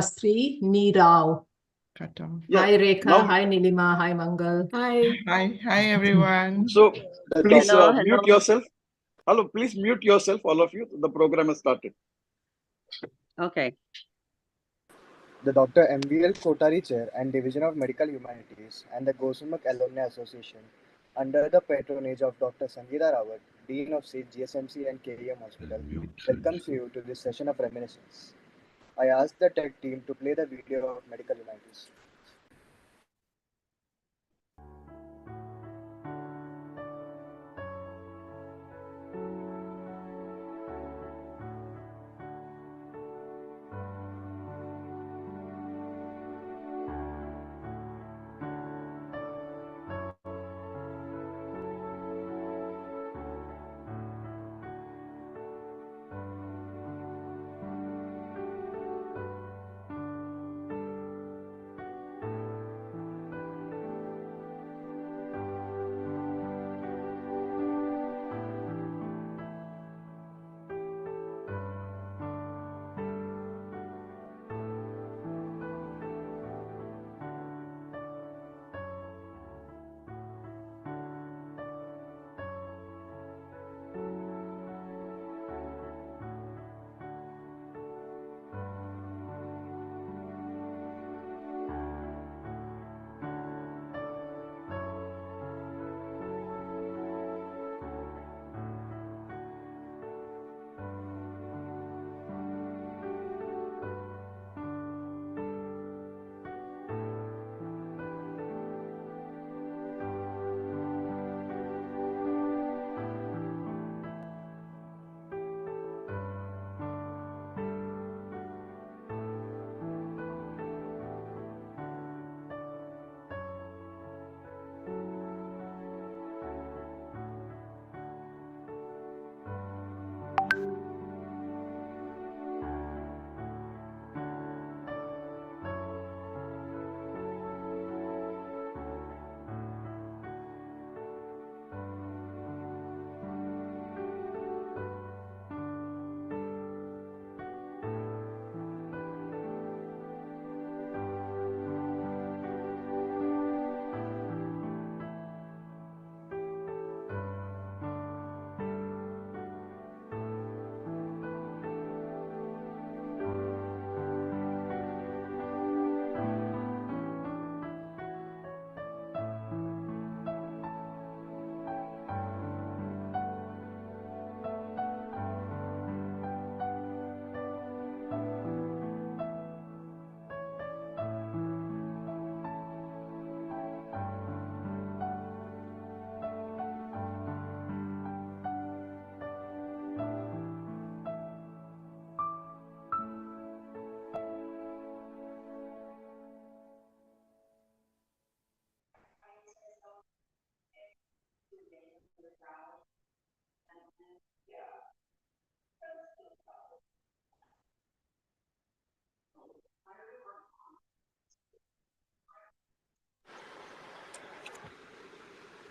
Sri Nirao. Yeah. Hi Rekha, Now, hi Nilima, hi Mangal. Hi everyone. so please Hello, mute hello. yourself. Hello, please mute yourself, all of you. The program has started. Okay. The Dr.M.V.L.Kothari Chair and Division of Medical Humanities and the Gosumec Alumni Association, under the patronage of Dr. Sangeeta Rawat, Dean of SEED, GSMC and KEM Hospital, welcomes you to this session of reminiscence. I ask the tech team to play the video of Medical Humanities.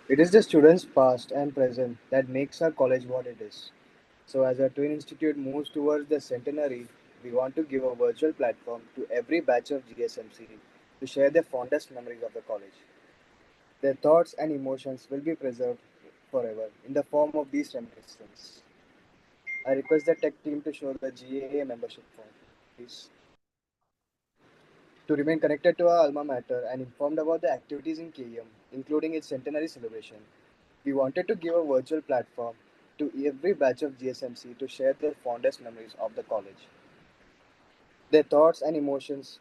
It is the students' past and present that makes our college what it is. So, as our Twin Institute moves towards the centenary, we want to give a virtual platform to every batch of GSMC to share their fondest memories of the college. Their thoughts and emotions will be preserved forever in the form of these reminiscences. I request the tech team to show the GAA membership form, please. To remain connected to our alma mater and informed about the activities in KEM, including its centenary celebration, we wanted to give a virtual platform to every batch of GSMC to share their fondest memories of the college. Their thoughts and emotions.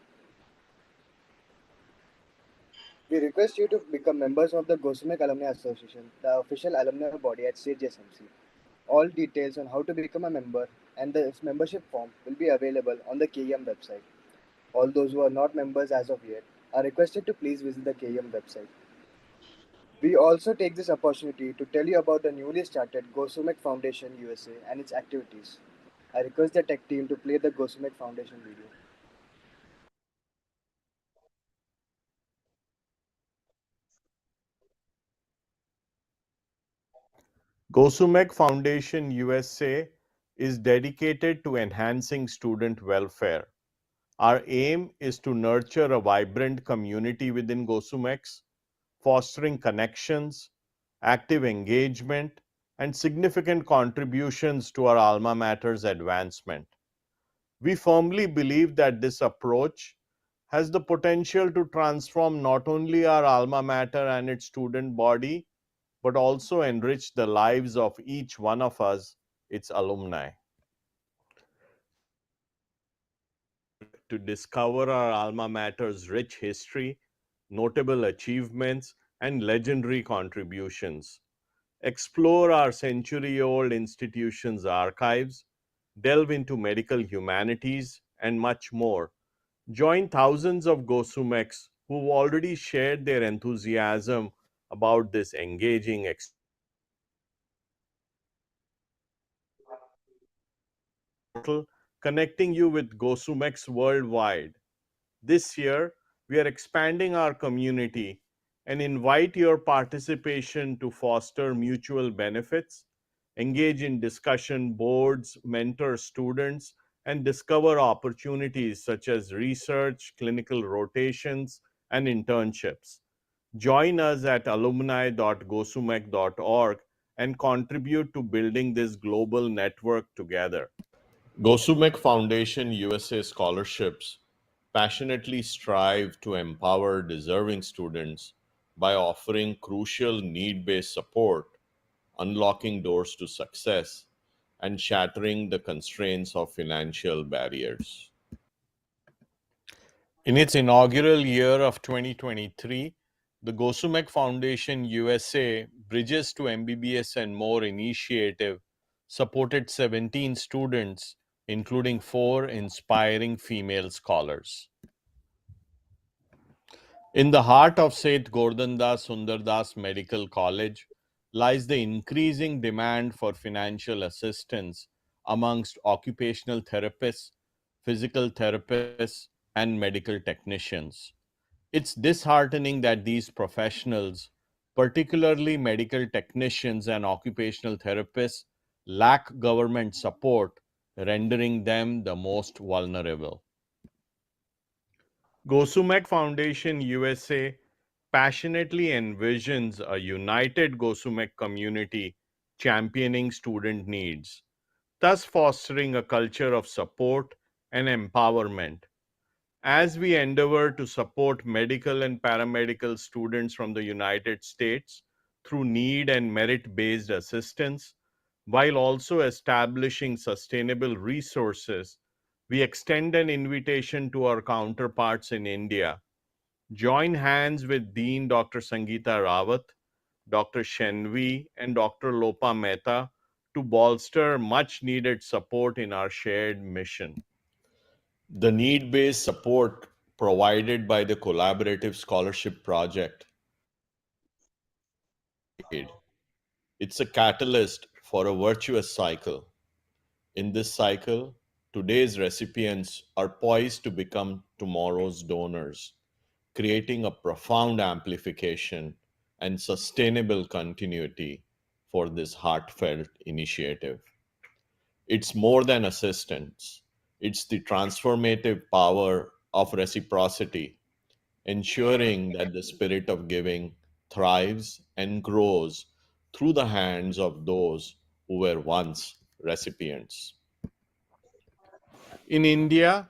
We request you to become members of the Gosumec Alumni Association, the official alumni body at GSMC. All details on how to become a member and the membership form will be available on the KEM website. All those who are not members as of yet are requested to please visit the KEM website. We also take this opportunity to tell you about the newly started Gosumec Foundation USA and its activities. I request the tech team to play the Gosumec Foundation video. Gosumec Foundation USA is dedicated to enhancing student welfare. Our aim is to nurture a vibrant community within Gosumecs, fostering connections, active engagement, and significant contributions to our alma mater's advancement. We firmly believe that this approach has the potential to transform not only our alma mater and its student body, but also enrich the lives of each one of us, its alumni. To discover our alma mater's rich history, notable achievements, and legendary contributions, explore our century old institution's archives, delve into medical humanities, and much more. Join thousands of Gosumecs who've already shared their enthusiasm about this engaging portal, connecting you with Gosumecs worldwide. This year, we are expanding our community and invite your participation to foster mutual benefits, engage in discussion boards, mentor students, and discover opportunities such as research, clinical rotations, and internships. Join us at alumni.gosumec.org and contribute to building this global network together. Gosumec Foundation USA scholarships passionately strive to empower deserving students by offering crucial need-based support, unlocking doors to success, and shattering the constraints of financial barriers. In its inaugural year of 2023, the Gosumec Foundation USA Bridges to MBBS and More initiative supported 17 students, including 4 inspiring female scholars. In the heart of Seth Gordandas Sundardas Medical College lies the increasing demand for financial assistance amongst occupational therapists, physical therapists, and medical technicians. It's disheartening that these professionals, particularly medical technicians and occupational therapists, lack government support, rendering them the most vulnerable. Gosumec Foundation USA passionately envisions a united Gosumec community championing student needs, thus fostering a culture of support and empowerment. As we endeavor to support medical and paramedical students from the United States through need and merit based assistance, while also establishing sustainable resources, we extend an invitation to our counterparts in India. Join hands with Dean Dr. Sangeeta Rawat, Dr. Shenvi, and Dr. Lopa Mehta to bolster much needed support in our shared mission. The need based support provided by the Collaborative Scholarship Project, it's a catalyst for a virtuous cycle. In this cycle, today's recipients are poised to become tomorrow's donors, creating a profound amplification and sustainable continuity for this heartfelt initiative. It's more than assistance, it's the transformative power of reciprocity, ensuring that the spirit of giving thrives and grows through the hands of those who were once recipients. In India,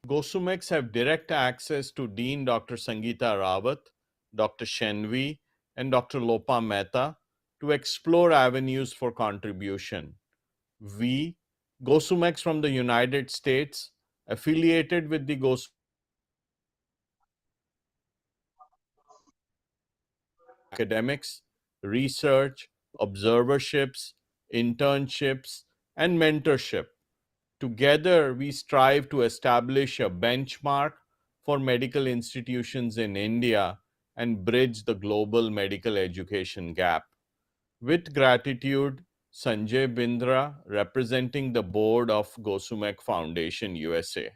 Gosumecs have direct access to Dean Dr. Sangeeta Rawat, Dr. Shenvi, and Dr. Lopa Mehta to explore avenues for contribution. We, Gosumecs from the United States, affiliated with the Gosumec academics, research, observerships, internships, and mentorship. Together, we strive to establish a benchmark for medical institutions in India and bridge the global medical education gap. With gratitude, Sanjay Bindra, representing the board of Gosumec Foundation USA.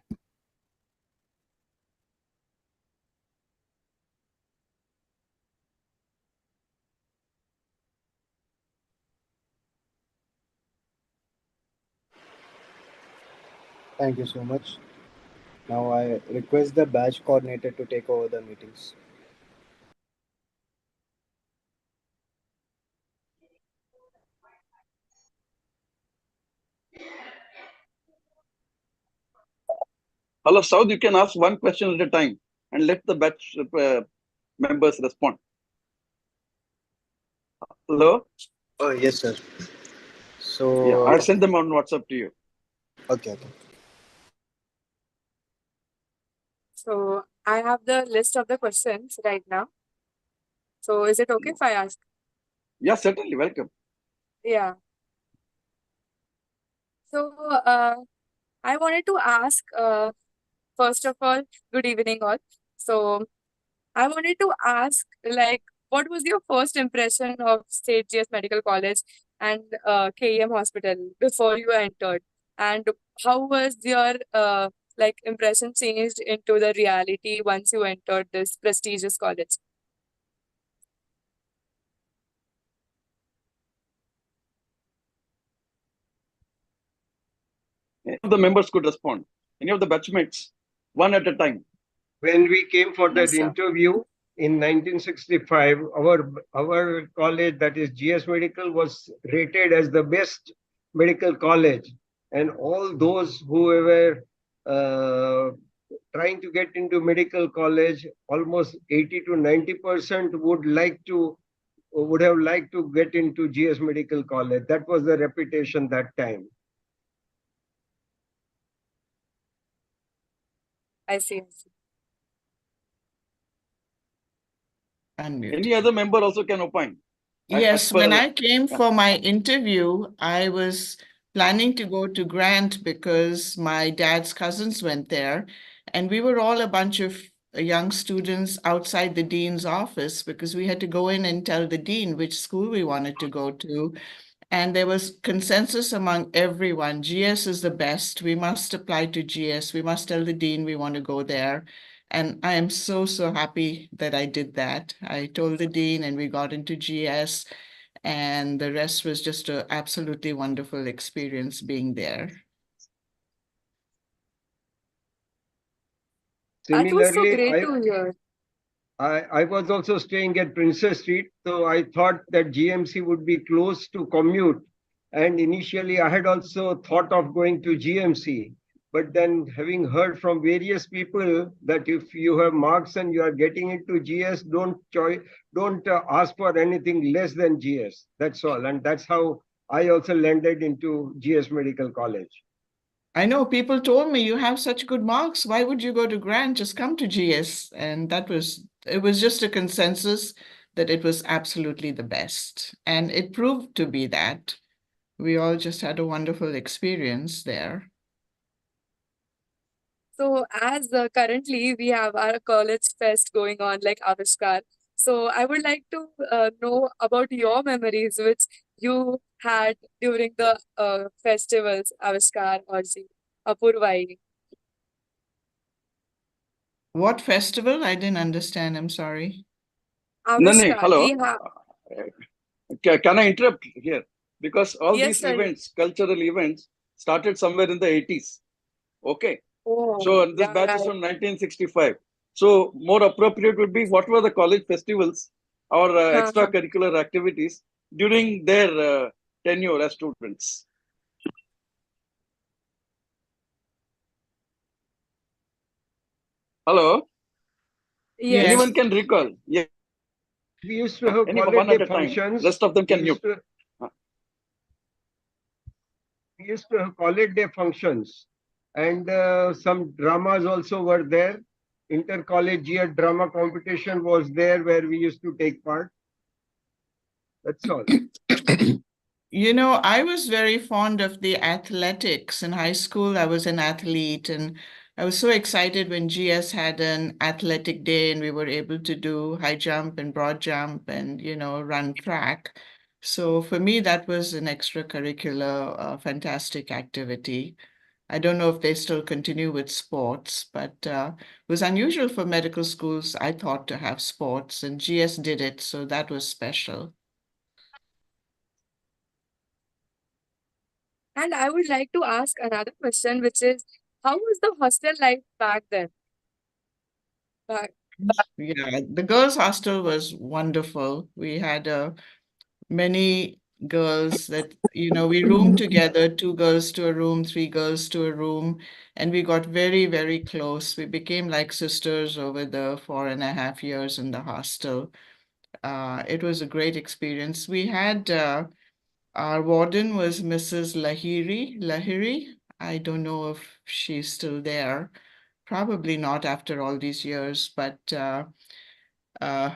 Thank you so much. Now I request the batch coordinator to take over the meetings. Hello, South, you can ask one question at a time and let the batch members respond. Hello? Oh, yes, sir. Yeah, So, I'll send them on WhatsApp to you. okay. So I have the list of the questions right now. So is it okay if I ask? Yeah, certainly. Welcome. Yeah. So I wanted to ask, first of all, good evening all. So I wanted to ask, like, what was your first impression of State GS Medical College and KEM Hospital before you entered? And how was your like impression changed into the reality once you entered this prestigious college? Any of the members could respond. Any of the batchmates, one at a time. When we came for that Yes, sir. interview in 1965, our college, that is GS Medical, was rated as the best medical college. And all those who were trying to get into medical college, almost 80 to 90% would have liked to get into GS Medical College. That was the reputation that time. I see. Unmute. Any other member also can opine. Yes, when per- I came for my interview, I was planning to go to Grant because my dad's cousins went there, and we were all a bunch of young students outside the dean's office because we had to go in and tell the dean which school we wanted to go to. And there was consensus among everyone, GS is the best. We must apply to GS. We must tell the dean we want to go there. And I am so, so happy that I did that. I told the dean and we got into GS, and the rest was just an absolutely wonderful experience being there. That was so Similarly, great to hear. I was also staying at Princess Street, so I thought that GMC would be close to commute. And initially, I had also thought of going to GMC. But then, having heard from various people that if you have marks and you are getting into GS, don't ask for anything less than GS. That's all. And that's how I also landed into GS Medical College. I know people told me you have such good marks. Why would you go to Grant? Just come to GS. And it was just a consensus that it was absolutely the best. And it proved to be that. We all just had a wonderful experience there. So as currently we have our college fest going on, like Avishkar. So I would like to know about your memories which you had during the festivals, Avishkar or Apurvai. What festival? I didn't understand. I'm sorry. No, Avishkar, we hello. have. Can I interrupt here? Because all Yes, these sir. events, cultural events, started somewhere in the 80s. Okay. Oh, So this yeah, batch is right. from 1965. So more appropriate would be what were the college festivals or Uh-huh. extracurricular activities during their tenure as students. Hello? Yes. Anyone can recall? Yeah. We used to have Anyone, college one at day a time. functions. Rest of them We can used mute. we used to have college day functions, and some dramas also were there. Intercollegiate drama competition was there where we used to take part. That's all. You know, I was very fond of the athletics. In high school, I was an athlete, and I was so excited when GS had an athletic day and we were able to do high jump and broad jump and, run track. So for me, that was an extracurricular, fantastic activity. I don't know if they still continue with sports, but it was unusual for medical schools, I thought, to have sports, and GS did it, so that was special. And I would like to ask another question, which is how was the hostel life back then? Back, Yeah, the girls' hostel was wonderful. We had many girls that, we roomed together, two girls to a room, three girls to a room, and we got very, very close. We became like sisters over the 4.5 years in the hostel. It was a great experience. We had our warden was Mrs. Lahiri. I don't know if she's still there. Probably not after all these years, but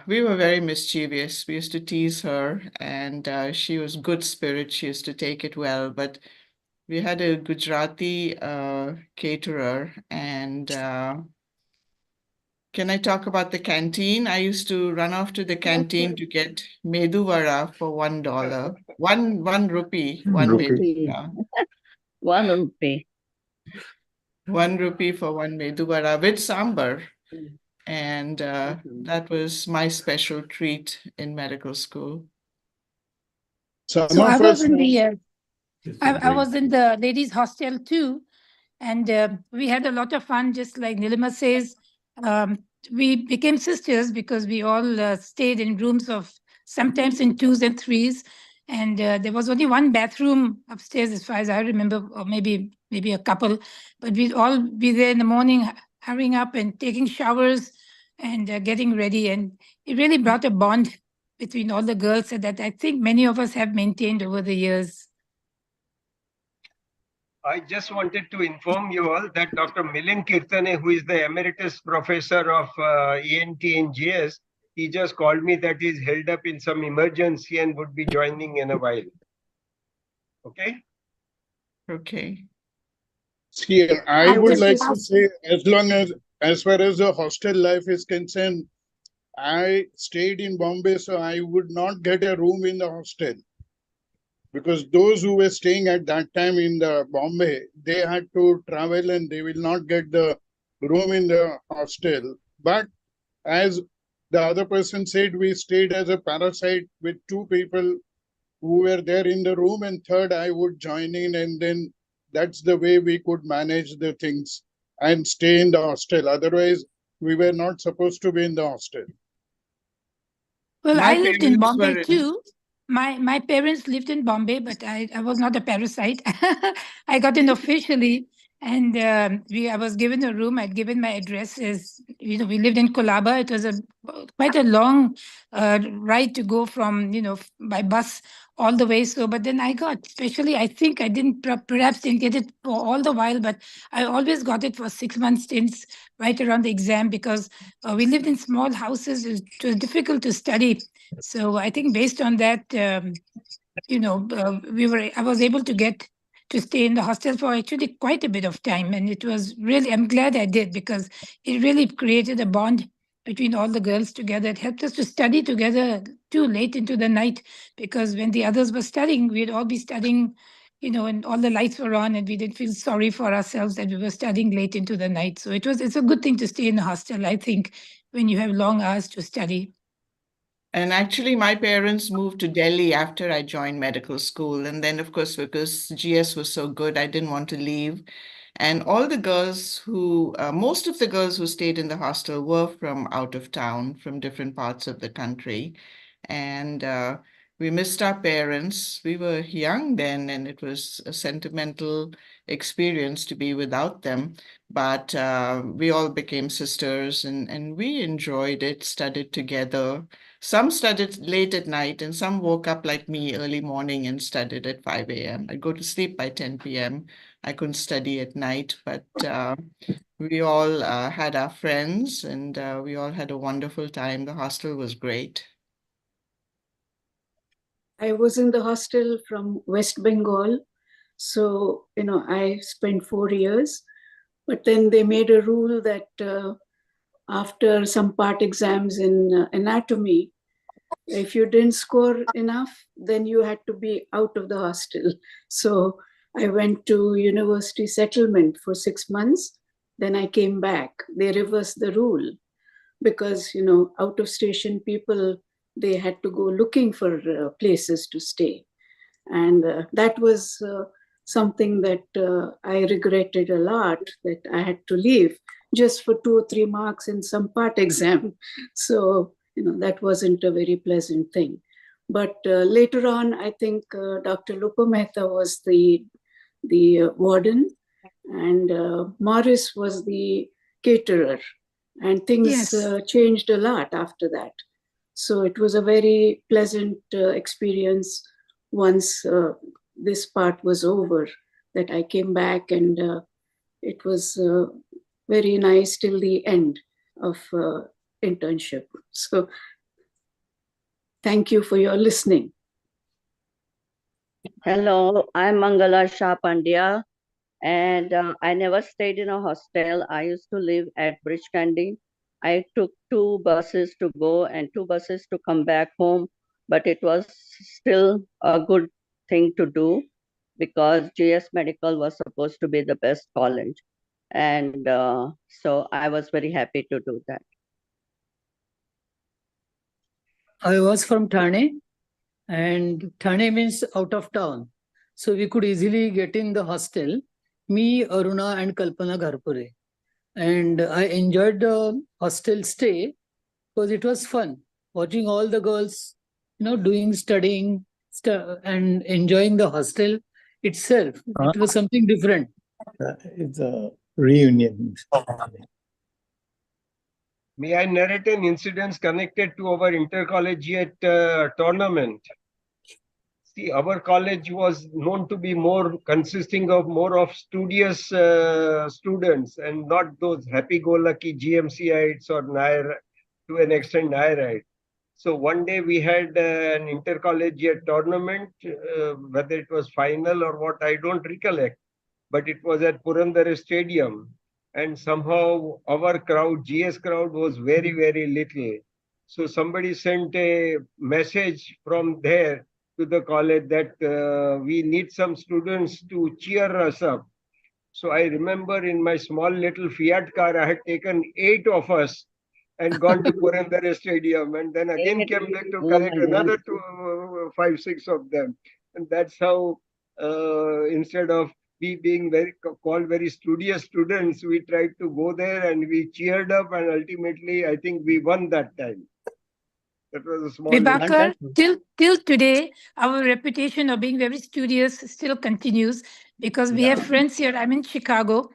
we were very mischievous. We used to tease her, and she was good spirit. She used to take it well. But we had a Gujarati caterer, and can I talk about the canteen? I used to run off to the canteen to get medu vada for $1, one rupee, one medu Rupee. vada. 1 rupee. 1 rupee for one medu vada with sambar. And Mhm. that was my special treat in medical school. Some So I of was us, in the I was in the ladies' hostel too, and we had a lot of fun. Just like Nilima says, um, we became sisters because we all stayed in rooms of sometimes in twos and threes, and there was only one bathroom upstairs, as far as I remember, or maybe a couple, but we'd all be there in the morning, hurrying up and taking showers and getting ready, and it really brought a bond between all the girls that I think many of us have maintained over the years. I just wanted to inform you all that Dr. Milind Kirtane, who is the emeritus professor of ENT in GS, he just called me that he's held up in some emergency and would be joining in a while. Okay? Okay. see, I I would just like to asked, say, as far as the hostel life is concerned, I stayed in Bombay, so I would not get a room in the hostel. Because those who were staying at that time in the Bombay, they had to travel and they will not get the room in the hostel. But as the other person said, we stayed as a parasite with two people who were there in the room, and third I would join in, and then that's the way we could manage the things and stay in the hostel. Otherwise, we were not supposed to be in the hostel. well, My I lived in parents Bombay were in, too. My parents lived in Bombay, but I was not a parasite. I got in officially, and I was given a room. I'd given my addresses. We lived in Kolaba. It was quite a long ride to go from by bus all the way. So, but then I got, especially I think I didn't perhaps didn't get it for all the while, but I always got it for 6 months stints right around the exam because we lived in small houses. It was difficult to study. So I think based on that, I was able to get to stay in the hostel for actually quite a bit of time. And it was really, I'm glad I did because it really created a bond between all the girls together. It helped us to study together too late into the night because when the others were studying, we'd all be studying, and all the lights were on and we didn't feel sorry for ourselves that we were studying late into the night. So it's a good thing to stay in the hostel, I think, when you have long hours to study. and actually my parents moved to Delhi after I joined medical school. And then, of course, because GS was so good, I didn't want to leave. And all the girls most of the girls who stayed in the hostel were from out of town, from different parts of the country. And we missed our parents. We were young then, and it was a sentimental experience to be without them. But we all became sisters, and we enjoyed it, studied together. Some studied late at night, and some woke up like me early morning and studied at 5 a.m. I'd go to sleep by 10 p.m. I couldn't study at night, but we all had our friends and we all had a wonderful time. The hostel was great. I was in the hostel from West Bengal. So, I spent 4 years. But then they made a rule that after some part exams in anatomy, if you didn't score enough, then you had to be out of the hostel. So I went to university settlement for 6 months. Then I came back. They reversed the rule because, out of station people, they had to go looking for places to stay. And that was something that I regretted a lot, that I had to leave just for 2 or 3 marks in some part exam. So, that wasn't a very pleasant thing. But later on, I think Dr. Lupa Mehta was the warden, and Morris was the caterer. And things changed a lot after that. So it was a very pleasant experience once this part was over, that I came back, and it was very nice till the end of internship. So thank you for your listening. Hello, I'm Mangala Shah Pandya, and I never stayed in a hostel. I used to live at Bridge Candy. I took 2 buses to go and 2 buses to come back home, but it was still a good thing to do because GS Medical was supposed to be the best college. And so I was very happy to do that. I was from Thane, and Thane means out of town. So we could easily get in the hostel, me, Aruna, and Kalpana Gharpure. And I enjoyed the hostel stay because it was fun, watching all the girls, doing studying and enjoying the hostel itself. It was something different. It's a reunion. May I narrate an incident connected to our intercollegiate tournament? See, our college was known to be consisting of more of studious students and not those happy-go-lucky GMCites or to an extent Nairite. So one day we had an intercollegiate tournament, whether it was final or what, I don't recollect, but it was at Purandare Stadium. And somehow our crowd, GS crowd, was very, very little. So somebody sent a message from there to the college that we need some students to cheer us up. So I remember in my small little Fiat car, I had taken 8 of us and gone to Purandare Stadium, and then again came back to collect another 5, 6 of them. And that's how, instead of we being called very studious students, we tried to go there and we cheered up, and ultimately I think we won that time. That was a small. Vibhakar, till today, our reputation of being very studious still continues because we have friends here. I'm in Chicago,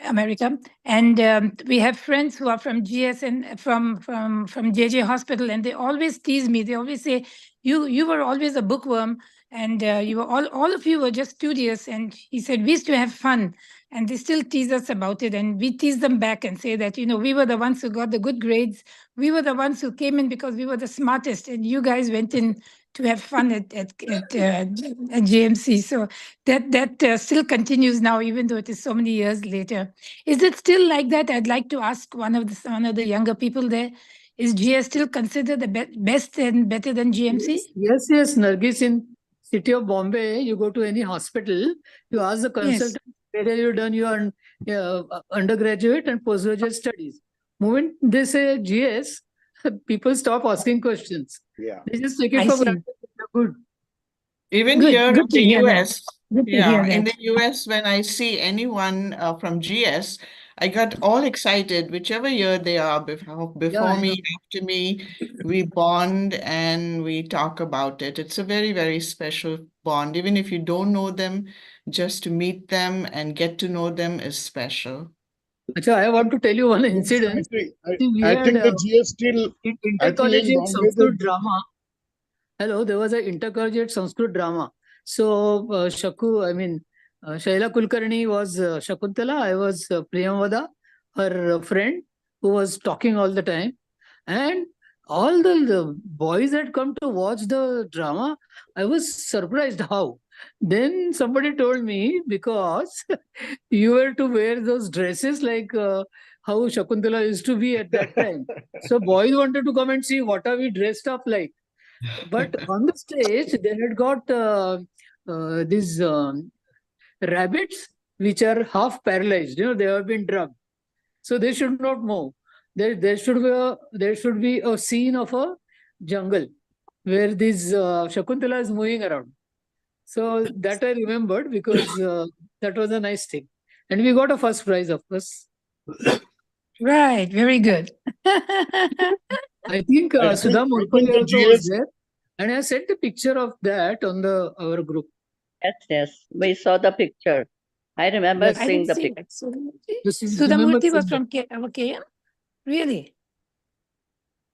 America, and we have friends who are from GS and from JJ Hospital, and they always tease me. They always say, "You were always a bookworm, and you were all of you were just studious." And he said, "We used to have fun." And they still tease us about it. And we tease them back and say that, we were the ones who got the good grades. We were the ones who came in because we were the smartest. And you guys went in to have fun at JMC. So that still continues now, even though it is so many years later. Is it still like that? I'd like to ask one of the younger people there. Is GS still considered the best and better than GMC? Yes, Nargis. In city of Bombay, you go to any hospital, you ask the consultant, where have you done your undergraduate and postgraduate studies? Moment they say GS, people stop asking questions. Yeah. They just take it for granted. Good. Even Good. here Good in to the hear that. US, Good to hear in that. the US, when I see anyone from GS, I got all excited, whichever year they are, before me, after me, we bond and we talk about it. It's a very, very special bond. Even if you don't know them, just to meet them and get to know them is special. Achha, I want to tell you one incident. I think the GS still, I think in intercollegiate Bombay, Sanskrit drama. Hello, there was an intercollegiate Sanskrit drama. So Shaila Kulkarni was Shakuntala. I was Priyamvada, her friend, who was talking all the time. And all the boys had come to watch the drama. I was surprised how. Then somebody told me, because you were to wear those dresses like how Shakuntala used to be at that time. So boys wanted to come and see what are we dressed up like. But on the stage, they had got these rabbits which are half paralyzed. They have been drugged, so they should not move. There should be a scene of a jungle where this Shakuntala is moving around. So that I remembered because that was a nice thing. And we got a first prize, of course. Right, very good. I think I Sudha think Morpali the also was GS there. And I sent a picture of that on our group. Yes. We saw the picture. I remember Yes. I seeing didn't the see picture. that. Sudhamurti. Just remember Sudhamurti was seeing from our KM? Really?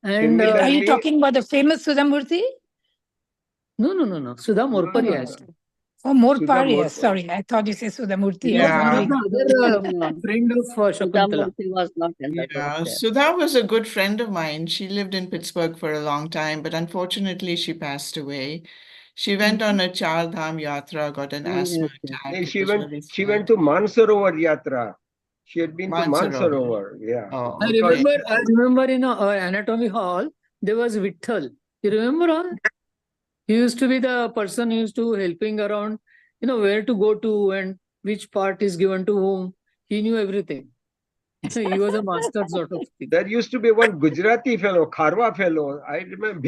And Are you Similarly, talking about the famous Sudhamurti? no. Sudha Morpali no. asked. Oh, more Sudha Pari. Morpali. Sorry, I thought you said Sudhamurti. He I was was one of Yeah. wondering. the other No. friend of Shakuntala. Sudhamurti was not in the group Yeah, there. Sudha was a good friend of mine. She lived in Pittsburgh for a long time, but unfortunately she passed away. She went on a Char Dham Yatra, got an asthma Yes. attack. She It was very she sad. went to Mansarovar Yatra. She had been to Mansarovar. Mansarovar. Yeah. Oh, I okay. remember in anatomy hall, there was Vitthal. You remember all? He used to be the person who used to helping around, where to go to and which part is given to whom. He knew everything. He was a master sort of thing. There used to be one Gujarati fellow, Kharwa fellow. I remember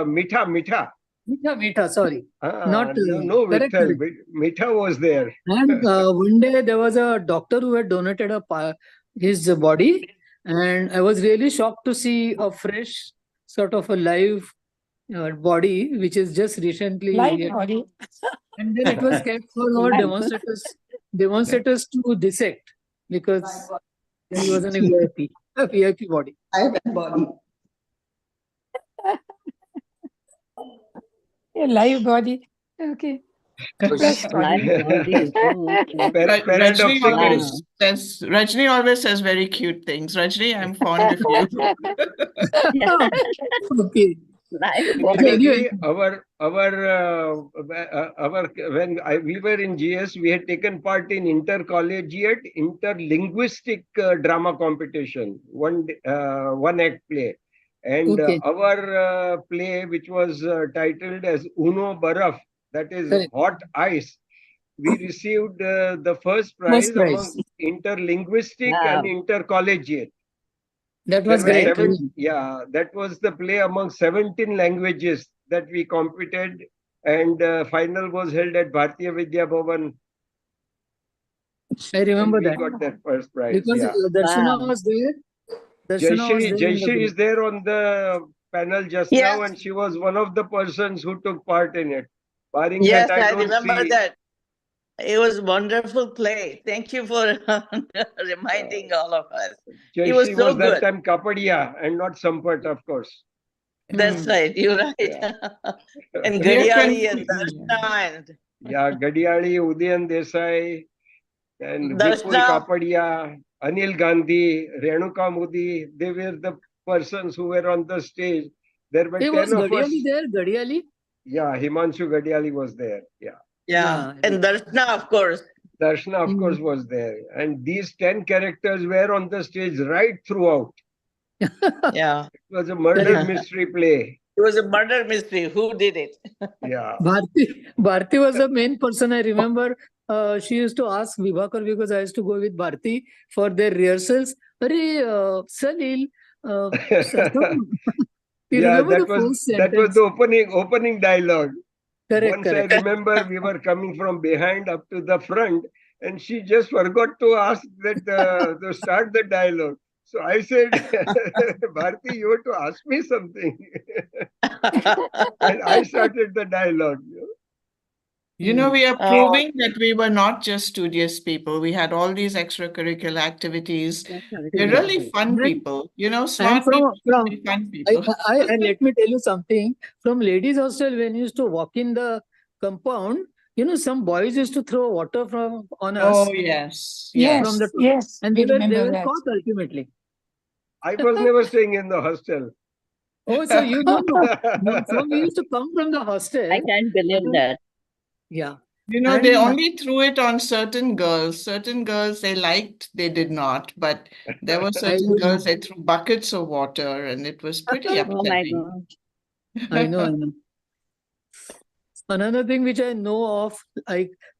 Mitha. Mitha, sorry. Not No, correct. Vitthal. Mitha was there. And one day there was a doctor who had donated his body, and I was really shocked to see a fresh sort of a live body, which is just recently. Live body. And then it was kept for our demonstrators to dissect because he was in a VIP body. A live body. Okay. Fresh body. Live body. Oh, okay. Rajni always says very cute things. Rajni, I'm fond of you. Okay. Live Similarly, when we were in GS, we had taken part in intercollegiate interlinguistic drama competition, one act play, and our play, which was titled as Uno Baraf, that is hot ice. We received the first prize among interlinguistic and intercollegiate. That was great. That was the play among 17 languages that we competed, and final was held at Bharatiya Vidya Bhavan. I remember that. We got that first prize. Because Darshana was there. Jayashree is there on the panel just now, and she was one of the persons who took part in it. Barring Yes, that, I don't remember see... that. It was a wonderful play. Thank you for reminding all of us. It was Jayashree so was that good. time Kapadia and not Sampat, of course. That's right. You're right. And Gadiali and Darshana and Gadiali, Udayan Desai, and Vipul Darshana. Kapadia, Anil Gandhi, Renuka Modi. They were the persons who were on the stage. There were 10 was of us. Gadiali there? Gadiali? Yeah, Himanshu Gadiali was there. Yeah. And Darshana, of course. Darshana, of course, was there. And these 10 characters were on the stage right throughout. Yeah. It was a murder mystery play. It was a murder mystery. Who did it? Yeah. Bharti was the main person. I remember she used to ask Vibhakar because I used to go with Bharti for their rehearsals. Salil, that was the opening dialogue. Correct. I remember we were coming from behind up to the front, and she just forgot to ask that to start the dialogue. So I said, Bharti, you have to ask me something. And I started the dialogue. You know, we are proving that we were not just studious people. We had all these extracurricular activities. We're really fun people. You know, smart people can be fun people. And let me tell you something. From ladies' hostel, when you used to walk in the compound, some boys used to throw water on us. Oh, yes. From the top. Yes. And they were caught ultimately. I was never staying in the hostel. Oh, so you don't know. So we used to come from the hostel. I can't believe that. Yeah. You know, they only threw it on certain girls. Certain girls they liked, they did not. But there were certain girls they threw buckets of water, and it was pretty upsetting. Oh my God. I know. Another thing which I know of,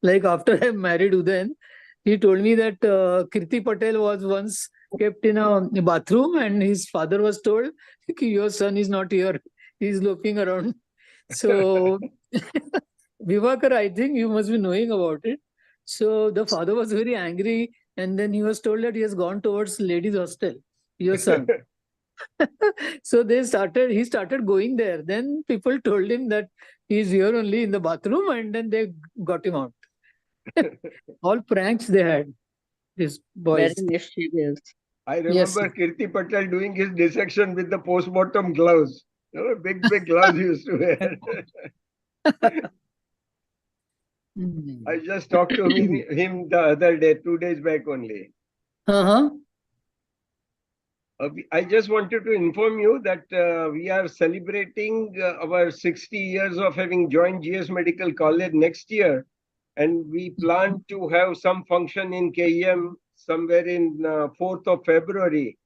like after I married Udayan, he told me that Kirti Patel was once kept in a bathroom, and his father was told, your son is not here. He's looking around. So Vivakar, I think you must be knowing about it. So the father was very angry, and then he was told that he has gone towards ladies' hostel, your son. So he started going there. Then people told him that he's here only in the bathroom, and then they got him out. All pranks they had, these Very boys. mischievous. I Yes. remember Kirti Patel doing his dissection with the post-mortem gloves. You know, big gloves he used to wear. I just talked to him the other day, 2 days back only. Uh-huh. I just wanted to inform you that we are celebrating our 60 years of having joined GS Medical College next year. And we plan to have some function in KEM somewhere in 4th of February.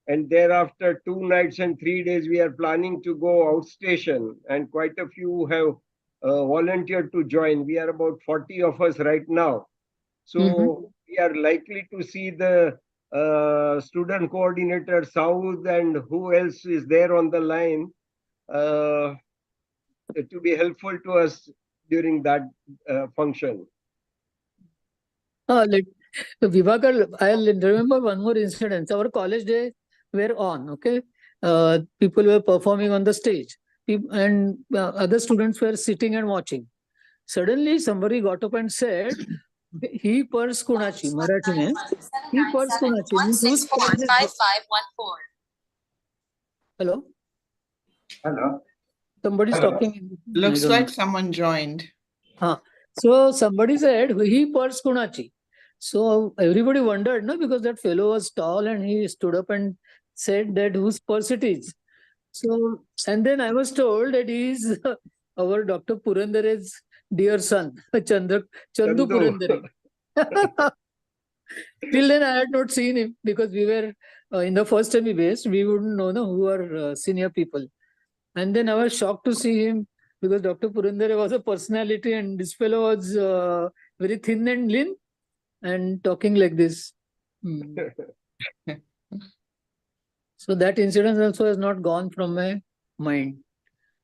And thereafter, 2 nights and 3 days, we are planning to go outstation. And quite a few have volunteered to join. We are about 40 of us right now. So we are likely to see the student coordinator South and who else is there on the line to be helpful to us during that function. Vivakar, I'll remember one more incident. Our college days were on, okay? People were performing on the stage, and other students were sitting and watching. Suddenly, somebody got up and said, "He purse kunachi," Marathi mein. He purse kunachi means whose purse is this? Hello? Hello. Somebody's Hello. talking. Looks like someone joined. So somebody said, "He purse kunachi." So everybody wondered, no, because that fellow was tall and he stood up and said that whose purse it is. So, and then I was told that he is our Dr. Purandare's dear son, Chandu Purandare. Till then, I had not seen him because we were in the first time we based, we wouldn't know who are senior people. And then I was shocked to see him because Dr. Purandare was a personality and this fellow was very thin and lean and talking like this. So that incident also has not gone from my mind.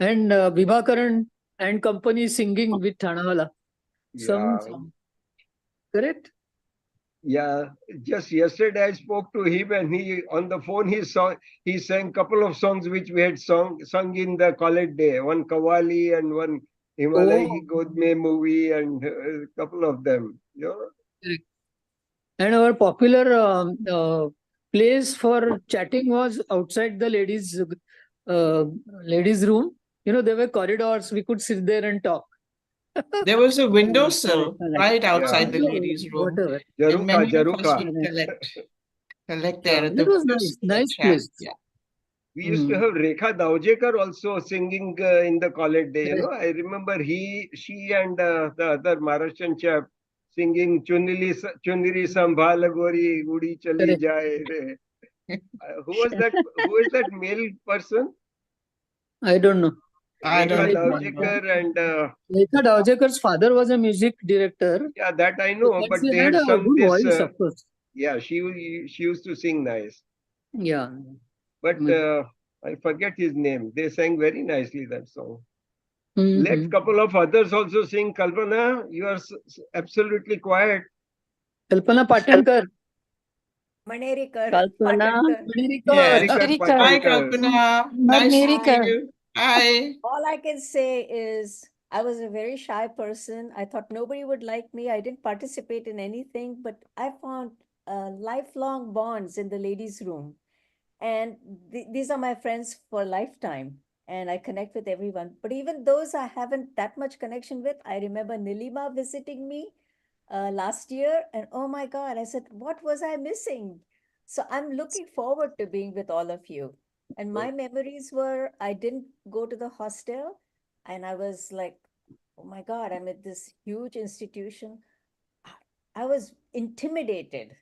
And Vibhakaran and company singing with Thanawala. Some song. Correct? Yeah, just yesterday I spoke to him and he on the phone he sang a couple of songs which we had sung in the college day. One Kawali and one Himalaya Godme movie and a couple of them. You know? Correct. And our popular place for chatting was outside the ladies' room. You know, there were corridors. We could sit there and talk. There was a windowsill right outside the ladies' room. Whatever. And many of us would collect there at the That was windowsill nice. and Nice chat. place. Yeah. We used to have Rekha Davjekar also singing in the college day. You know, I remember she and the other Maharashtrian chap singing Chuniri Sambhala Gori Udi Chali Jaye Re. Who was that? Who is that male person? I don't know. I don't Rekha remember. Davjekar and Rekha Davjekar's father was a music director. yeah, that I know, but she they had had a sung good this. voice, of course. Yeah, she used to sing nice. Yeah. But I forget his name. They sang very nicely that song. Let couple of others also sing. Kalpana, you are absolutely quiet. Kalpana Patankar. Kalpana. Yes. Pattankar. Hi, Kalpana. Nice to see you. Hi. All I can say is I was a very shy person. I thought nobody would like me. I didn't participate in anything, but I found lifelong bonds in the ladies' room. And these are my friends for a lifetime. And I connect with everyone. But even those I haven't that much connection with, I remember Nilima visiting me last year. And oh my God, I said, what was I missing? So I'm looking forward to being with all of you. And my memories were, I didn't go to the hostel and I was like, oh my God, I'm at this huge institution. I was intimidated,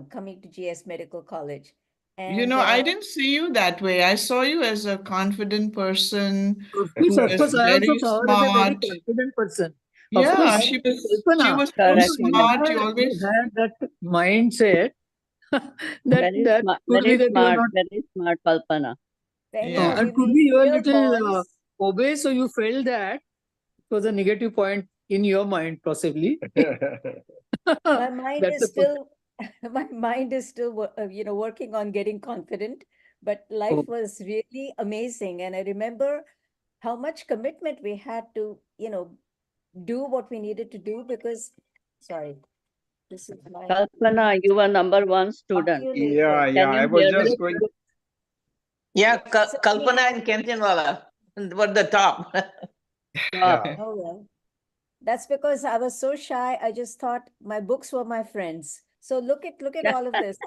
coming to GS Medical College. And, I didn't see you that way. I saw you as a confident person who Of was course, I very also saw her as a very smart. confident person. Yeah, of course, she was Kalpana, so smart. You you always had that mindset that could be that you are not. Very smart, Kalpana. And could be you are a little obese, so you felt that was a negative point in your mind, possibly. My mind That's is a pos- still, my mind is still, working on getting confident. But life Oh, was really amazing, and I remember how much commitment we had to, do what we needed to do because, sorry, this is my. Kalpana, you were number one Talk to student. you Yeah, later. yeah. Can I you was hear just me? going. Yeah, So Kalpana and Kantinwala were the top. Stop. Yeah. oh well, that's because I was so shy. I just thought my books were my friends. So look at all of this.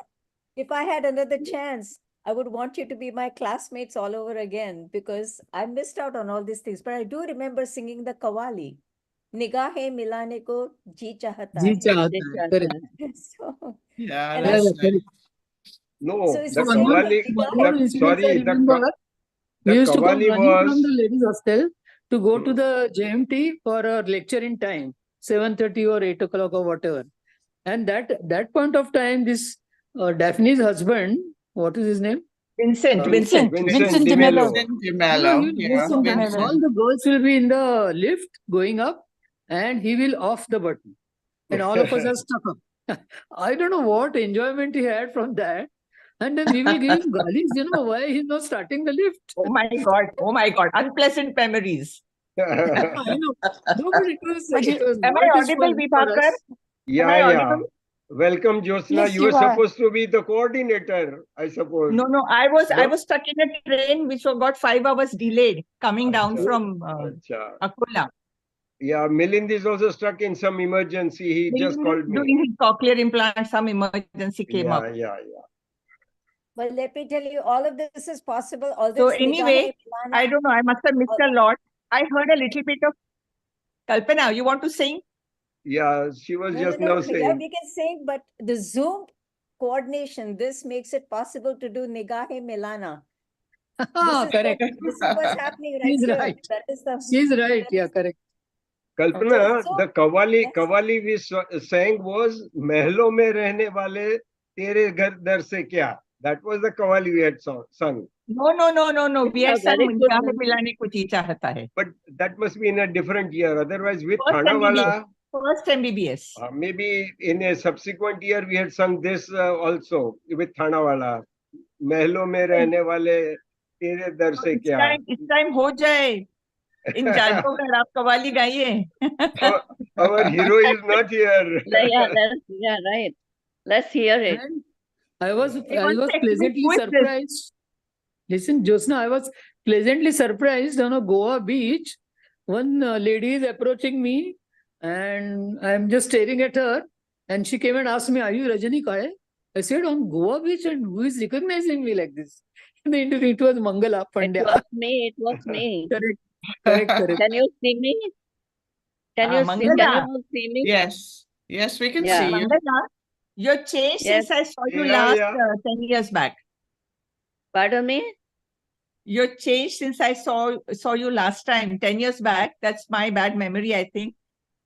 If I had another chance, I would want you to be my classmates all over again because I missed out on all these things. But I do remember singing the Qawwali. Nigahe milane ko ji chahata ji hai. चाहता है, correct. So, Yeah, and Yeah, I, that's yeah, nice. correct. so No, it's the the One same more, thing. Kavali, one Nigahe. more the incident I sorry, remember. We the used to come Kavali running from the was. ladies' hostel to go to Hmm. the JMT for a lecture in time, 7:30 or 8 o'clock or whatever. And that point of time, this Daphne's husband, what is his name? Vincent, Vincent. Vincent De de Mello. Mello. No, Mello. he will Yeah, go and Mello. all Vincent. the girls will be in the lift going up and he will off the button. And all of us are stuck up. I don't know what enjoyment he had from that. And then we will give him galis, why he's not starting the lift. Oh my God, unpleasant memories. I know. No, but it was Am what I is audible, fun for Vibhakar? us. Am I Yeah. audible? Welcome, Jyotsna. Yes, You you were are. supposed to be the coordinator, I suppose. No, I was No? stuck in a train which got 5 hours delayed coming down Acha, from acha. Akola. Yeah, Milind is also stuck in some emergency. He just Milind is called me. doing his cochlear implant, some emergency came up. Yeah. But let me tell you, all of this is possible. All So this anyway, Nigahe milana. I don't know, I must have missed a lot. I heard a little bit of Kalpana. You want to sing? Yeah, she was just now Yeah, saying. we can sing, but the Zoom coordination, this makes it possible to do Nigahe Milana. Correct. This is what's happening right She's here. right. That is the. She's right. Yeah, correct. Kalpana, So- the yes. Kavali we sang was Mehlo mein rehne wale tere ghar dar se kya. That was the Kavali we had sung. No. We Yeah, had sung very good Nigahe memory. Milane ko ji chahta hai. But that must be in a different year. Otherwise, with First Thanawala, MBBS. maybe in a subsequent year we had sung this also with Thanawala. Mehlo mein rehne wale tere dar se kya. इस time हो जाए इन जादूगर आप कवाली गाइए. Our hero is not here. Yeah, right. Let's hear it. And I was One second, pleasantly who is this? surprised. Listen, Jyotsna, I was pleasantly surprised on a Goa beach. One lady is approaching me and I'm just staring at her. And she came and asked me, "Are you Rajani Kaya?" I said, "On Goa beach, and who is recognizing me like this?" And it was Mangala Pandya. It was me. Correct. Can you see me? Can you Mangala. all see me? Yes, we can Yeah. see you. Mangala, you're changed Yes. since I saw you Yeah, last yeah. 10 years back. Pardon me? You're changed since I saw you last time 10 years back. That's my bad memory, I think.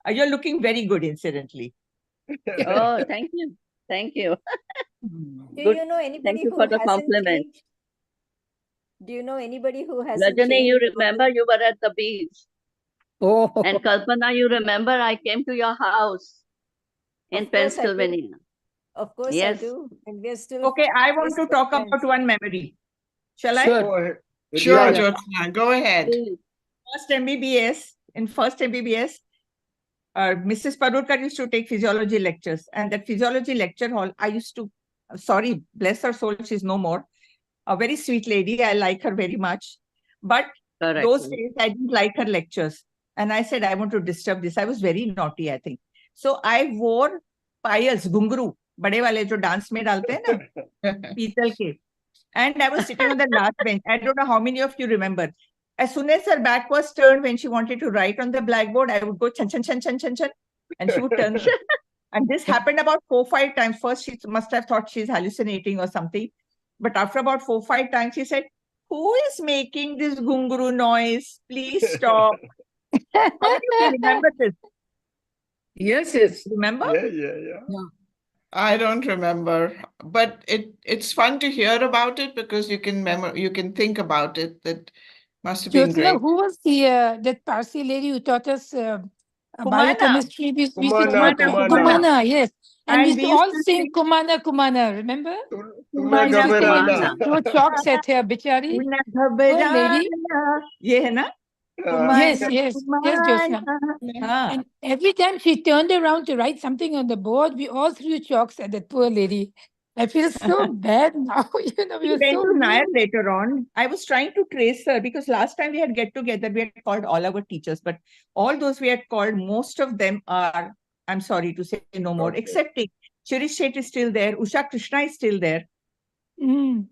You're looking very good, incidentally. Oh, thank you. Thank you. Do Good. you know anybody Thank you who for the hasn't compliment. changed? Do you know anybody who hasn't Rajani, changed? you remember you were at the beach. Oh, And Kalpana, you remember I came to your house in Of course I do. Pennsylvania. Of course Yes. I do. And we're still. Okay, I want to Facebook talk friends. about one memory. Shall I? sure. Go ahead. Sure, Yeah. Jyotsna, go ahead. First MBBS, in first MBBS, Mrs. Parurkar used to take physiology lectures, and that physiology lecture hall, I used to, sorry, bless her soul, she's no more. A very sweet lady, I like her very much. But Correct. those days, I didn't like her lectures. And I said, I want to disturb this. I was very naughty, I think. So I wore payals, gunguru, bade wale jo dance mein dalte hai na, peetal ke. And I was sitting on the last bench. I don't know how many of you remember. As soon as her back was turned when she wanted to write on the blackboard, I would go chan, chan, chan, chan, chan, chan, and she would turn. And this happened about 4-5 times. First, she must have thought she's hallucinating or something. But after about 4-5 times, she said, "Who is making this gunguru noise? Please stop." How many of you remember this? Yes. Remember? Yeah. I don't remember, but it's fun to hear about it because you can think about it, that Must have been Jyotsna, great. who was the that Parsi lady who taught us Kumana. biochemistry? We used to Kumana, talk Kumana. Kumana, yes. And we And used we to used all to sing sing Kumana, Kumana, remember? तूने We used to sing घबराना it. वो chalk set है बिचारी. Una Poor lady. घबराना, ये है ना? Yes, Kumana, yes, yes, Jyotsna. हाँ. And every time she turned around to write something on the board, we all threw chalks at that poor lady. I feel so bad now. You know, we She were went so to Nair mean. later on. I was trying to trace her because last time we had get together, we had called all our teachers, but all those we had called, most of them are, I'm sorry to say, no more, Okay. excepting Shirish Shet is still there, Usha Krishna is still there. Mm.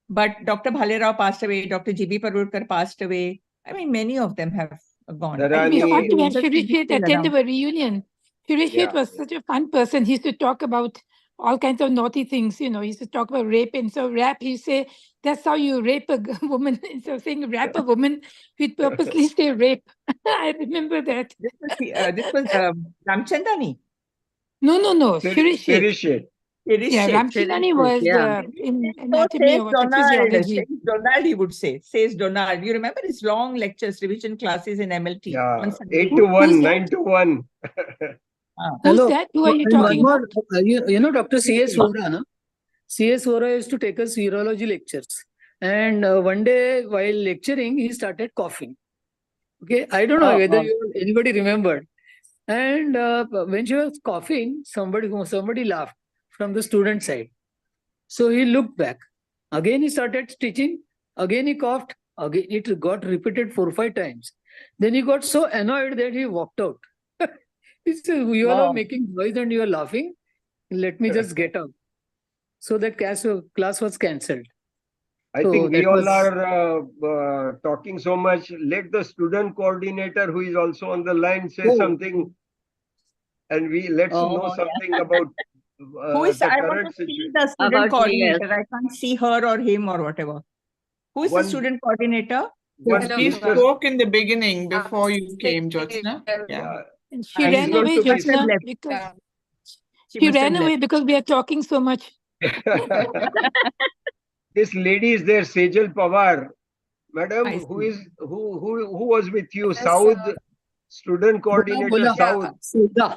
But Dr. Bhalerao passed away, Dr. G.B. Parurkar passed away. I mean, many of them have gone. I And we think had Dr. to have Joseph Shirish is Shet still attend around. our reunion. Shirish Yeah. Shet was such a fun person. He used to talk about all kinds of naughty things, you know. He used to talk about rape. And so rap, he used to say, that's how you rape a woman. Instead of saying rap a woman, he'd purposely say rape. I remember that. This was Ramchandani. No, Shirish Shet. Shirish Shet. Shirish Yeah, Shet. Ramchandani was in So anatomy says or what, Donald, physiology. says Donald, he would say, says Donald. You remember his long lectures, revision classes in MLT Yeah, on Sunday? 8 to 1, Who's that? 9 to 1. Ah. Who's Hello. that? Who are you And one talking more, about? you know, Dr. C.S. Vora, no? C.S. Vora used to take us urology lectures. And one day while lecturing, he started coughing. Okay, I don't know whether anybody remembered. And when she was coughing, somebody laughed from the student side. So he looked back. Again, he started teaching. Again, he coughed. Again, it got repeated 4 or 5 times. Then he got so annoyed that he walked out. He said, you all are making noise and you are laughing. Let me just get out. So that class was cancelled. I So think we that all was- are talking so much. Let the student coordinator, who is also on the line, say Oh. something, and let's know something about Who is, the I want current to see situation. the student About coordinator. I can't see her or him or whatever. Who is the One- student coordinator? One He sister, spoke in the beginning before you came, Jyotsna. Yeah. yeah, And she She's ran going away, to be- Jyotsna, left. because She she must have ran away left. because we are talking so much. this lady is there, Sejal Pawar. Madam, I who see. is who was with you? South student coordinator, Bola, South. Siddha.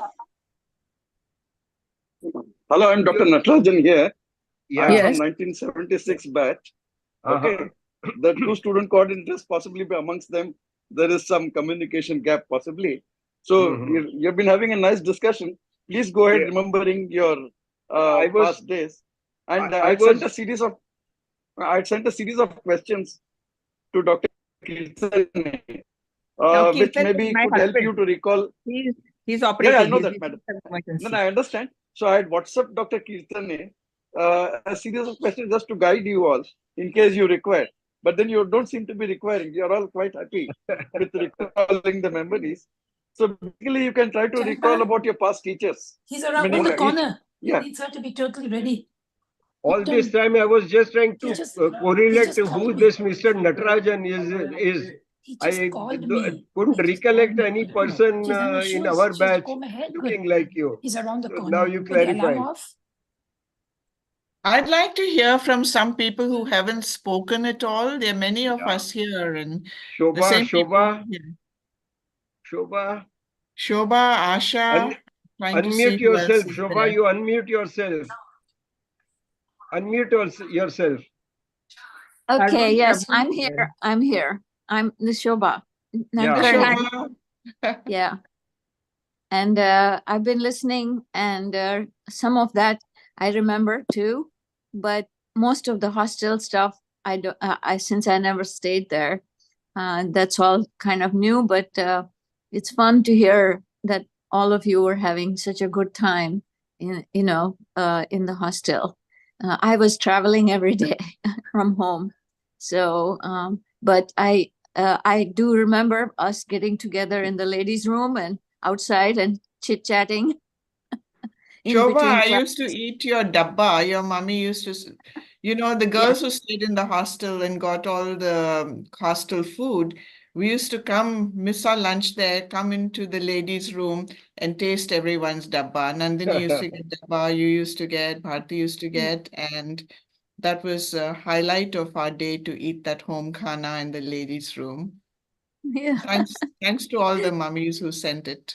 Hello, I'm Dr. Natarajan here. Yeah. I'm Yes. from 1976 batch. Okay. Uh-huh. The two student coordinators, possibly amongst them, there is some communication gap, possibly. So Mhm. you've been having a nice discussion. Please go ahead, Yeah. remembering your I was- past days. And I I sent was- I sent a series of questions to Dr. Kirtane, Now, which Kirtan is maybe my could help you husband. to recall. He's operating. Yeah, I know He's that, in madam. some emergency. Then I understand. So I had WhatsApped Dr. Kirtane a series of questions just to guide you all in case you require. But then you don't seem to be requiring. You're all quite happy with recalling the memories. So basically, you can try to recall about your past teachers. He's around Meaning the each- corner. yeah. He needs her to be totally ready. All this time I was just trying to just- correlate he just to called who me. this Mr. Natarajan is. He just I called me. couldn't recollect any person She's on her in shoes. our She has to batch comb her hair. looking Good. like you. He's around the So corner. now you Put the alarm clarified. off. I'd like to hear from some people who haven't spoken at all. There are many of Yeah. us here, and the Shobha, same people. Shobha, Yeah. Shobha, Shobha, Asha, trying to see unmute who else yourself. is Shobha, there. you unmute yourself. Unmute yourself. Okay, Arun yes, Prabhu I'm is there. here. I'm here. I'm Nishoba. Yeah. Shobha. Yeah. And I've been listening, and some of that I remember too, but most of the hostel stuff, I don't. Since I never stayed there, that's all kind of new. But it's fun to hear that all of you were having such a good time in the hostel. I was traveling every day from home, so but I do remember us getting together in the ladies' room and outside and chit-chatting. Shobha, I used to eat your dabba. Your mummy used to, the girls who stayed in the hostel and got all the hostel food, we used to miss our lunch there, come into the ladies' room and taste everyone's dabba. Nandini used to get dabba, you used to get, Bharti used to get, and that was a highlight of our day to eat that home khana in the ladies' room. Yeah. Thanks to all the mummies who sent it.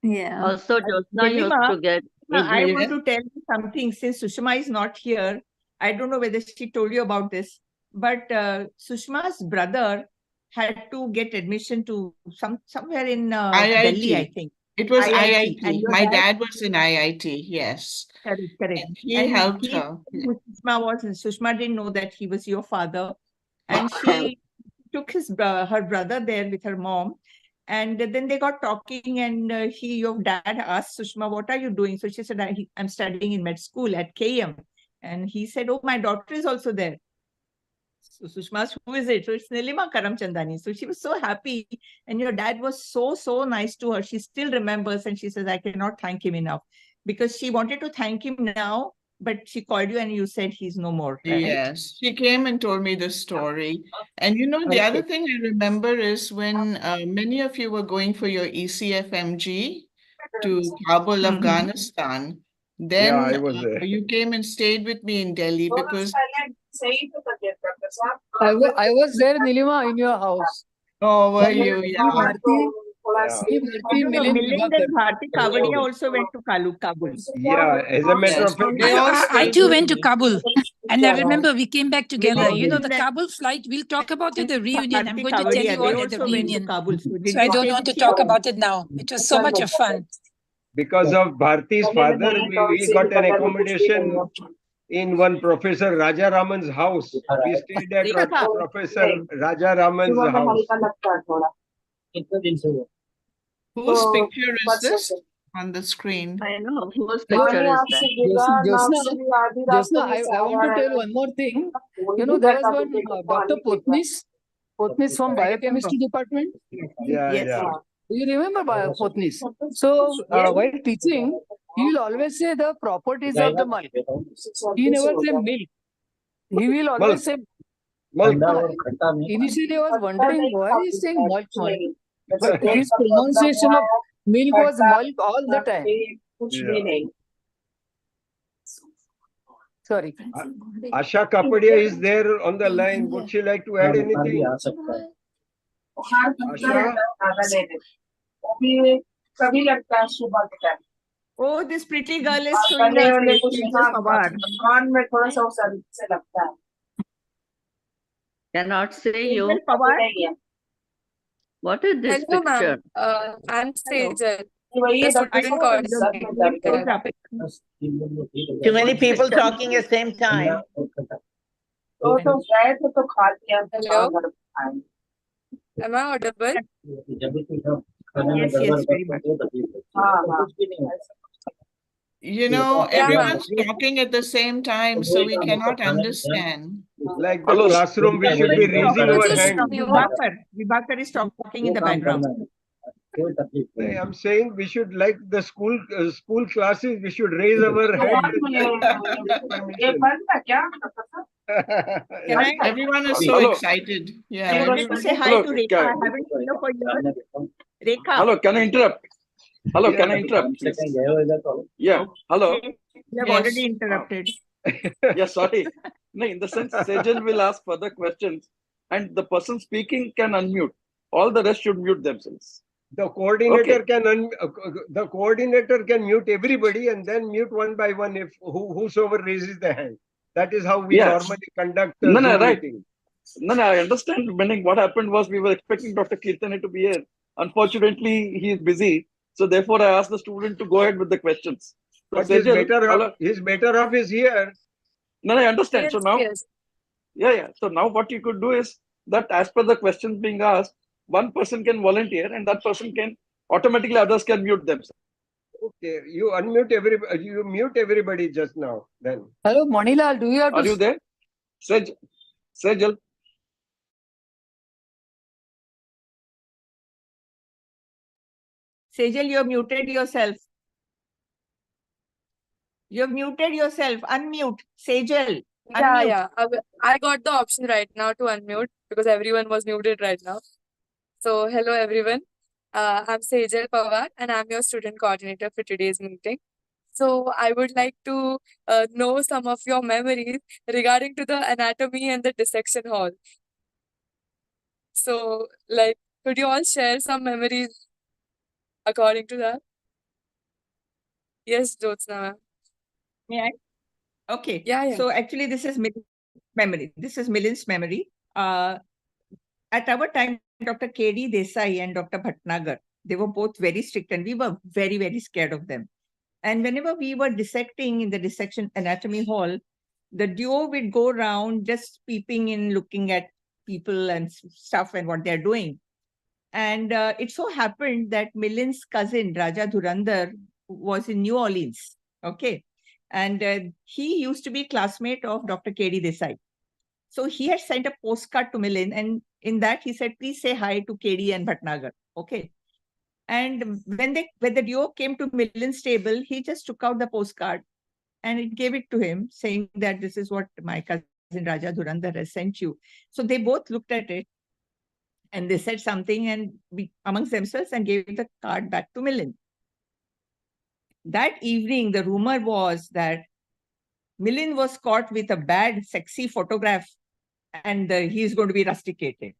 Yeah. Also, Jyotsna used Nilima, to get I evening. want to tell you something. Since Sushma is not here, I don't know whether she told you about this, but Sushma's brother had to get admission to somewhere in Delhi, I IIT. think. It was IIT. And IIT. your My dad? dad was in IIT, yes. Correct. And he helped her. Sushma didn't know that he was your father. And she took her brother there with her mom. And then they got talking, and your dad asked Sushma, "What are you doing?" So she said, "I'm studying in med school at KM." And he said, "Oh, my daughter is also there." So Sushma asked, "Who is it?" So it's Nilima Karamchandani. So she was so happy. And your dad was so nice to her. She still remembers, and she says, "I cannot thank him enough." Because she wanted to thank him now, but she called you and you said he's no more, right? Yes, she came and told me the story. And you know, the other Okay. thing I remember is when many of you were going for your ECFMG to Kabul, Afghanistan, Yeah, then I was there. you came and stayed with me in Delhi because I was there, Nilima, in your house. oh, were Me, you? Yeah. Bharti, Yeah. me, Bharti, Milind, Milind and Prabhakar. Bharti Kavadia also went to Kabul. Yeah, as a matter Yes, of fact, they all I stayed too with went to me. Kabul, and I remember we came back together. You know, the Milind Kabul flight, we'll talk about it, the reunion. I'm Bharti going to tell Kavadia, you all they at the also went to reunion. Kabul. So did So I they don't stay want to with you? talk about it now. It was so much of fun. because of Bharti's father, we got an accommodation in one Professor Raja Raman's house. We stayed at Rekha. Professor Raja Raman's house. Whose picture is this on the screen? I know. Whose Hello, picture is that? Jyotsna, I want to tell one more thing. You know, there was one Dr. Potnis from biochemistry department. Yeah, Yes. yeah. Do you remember Potnis? So while teaching, he will always say the properties of the milk. He never say milk. He will always say Milk. Initially, I was wondering why he is saying milk. But his pronunciation of milk was milk all the time. Yeah. Sorry. Asha Kapadia is there on the line. Would she like to add anything? Asha? Oh, this pretty girl is showing her face. Sejal Pawar. Cannot say Sejal you. Pawar. What is this Hello, picture? ma'am. I'm Sejal, the I student know coordinator. close up. Too many people talking at the same time. Hello, am I audible? Yes, very much. You know, Yeah, ma'am. everyone's talking at the same time, so we cannot understand. Like the classroom, we should be raising our hand. Vibhakar is talking in the background. I'm saying we should, like the school classes, we should raise our hand. Everyone is so Hello. excited. Yeah, I wanted to everyone. say hi Hello, to Rekha. I haven't seen her for years. Rekha. Hello, can I interrupt? Hello, can I interrupt, please? Yeah, hello. You have already interrupted. Yeah, sorry. No, in the sense, Sejal will ask further questions, and the person speaking can unmute. All the rest should mute themselves. The coordinator the coordinator can mute everybody and then mute one by one if whosoever raises the hand. That is how we normally conduct No, Zoom right. meeting. No, I understand. Meaning, what happened was we were expecting Dr. Kirtane to be here. Unfortunately, he is busy. So therefore, I asked the student to go ahead with the questions. So But Sejal, his better off is here. No, I understand. So now, Yes. yeah. So now what you could do is that as per the questions being asked, one person can volunteer and that person can automatically, others can mute themselves. Okay, you unmute everybody. You mute everybody just now. Then. Hello, Manilal. Do you have to? Are you there? Sejal. Sejal, you have muted yourself. You have muted yourself. Unmute. Sejal. Unmute. Yeah. I got the option right now to unmute because everyone was muted right now. So, hello everyone. I'm Sejal Pawar and I'm your student coordinator for today's meeting. So I would like to know some of your memories regarding to the anatomy and the dissection hall. So, like, could you all share some memories according to that? Yes, Jyotsna ma'am. May I? Okay. Yeah, yeah. So actually, this is memory. This is Milin's memory. At our time, Dr. K.D. Desai and Dr. Bhatnagar, they were both very strict and we were very, very scared of them. And whenever we were dissecting in the dissection anatomy hall, the duo would go around just peeping in, looking at people and stuff and what they're doing. And it so happened that Milin's cousin, Raja Dhurandhar, was in New Orleans. Okay. And he used to be classmate of Dr. K.D. Desai. So he had sent a postcard to Milin, and in that he said, please say hi to KD and Bhatnagar. Okay. And when the duo came to Milin's table, he just took out the postcard and it gave it to him, saying that this is what my cousin Raja Dhurandhar has sent you. So they both looked at it and they said something and amongst themselves and gave the card back to Milin. That evening, the rumor was that Milin was caught with a bad, sexy photograph and he's going to be rusticated.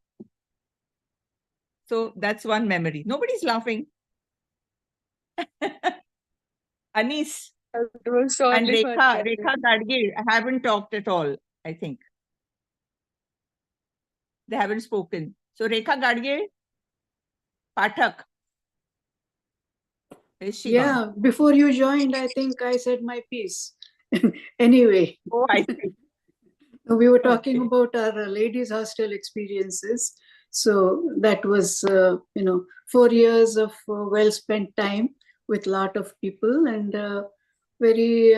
So that's one memory. Nobody's laughing. Anis and Rekha Gadge haven't talked at all, I think. They haven't spoken. So Rekha Gadge, Pathak. Is she Yeah, gone? before you joined, I think I said my piece. Anyway. Oh, I see. We were talking about our ladies' hostel experiences. So that was, 4 years of well-spent time with a lot of people and very,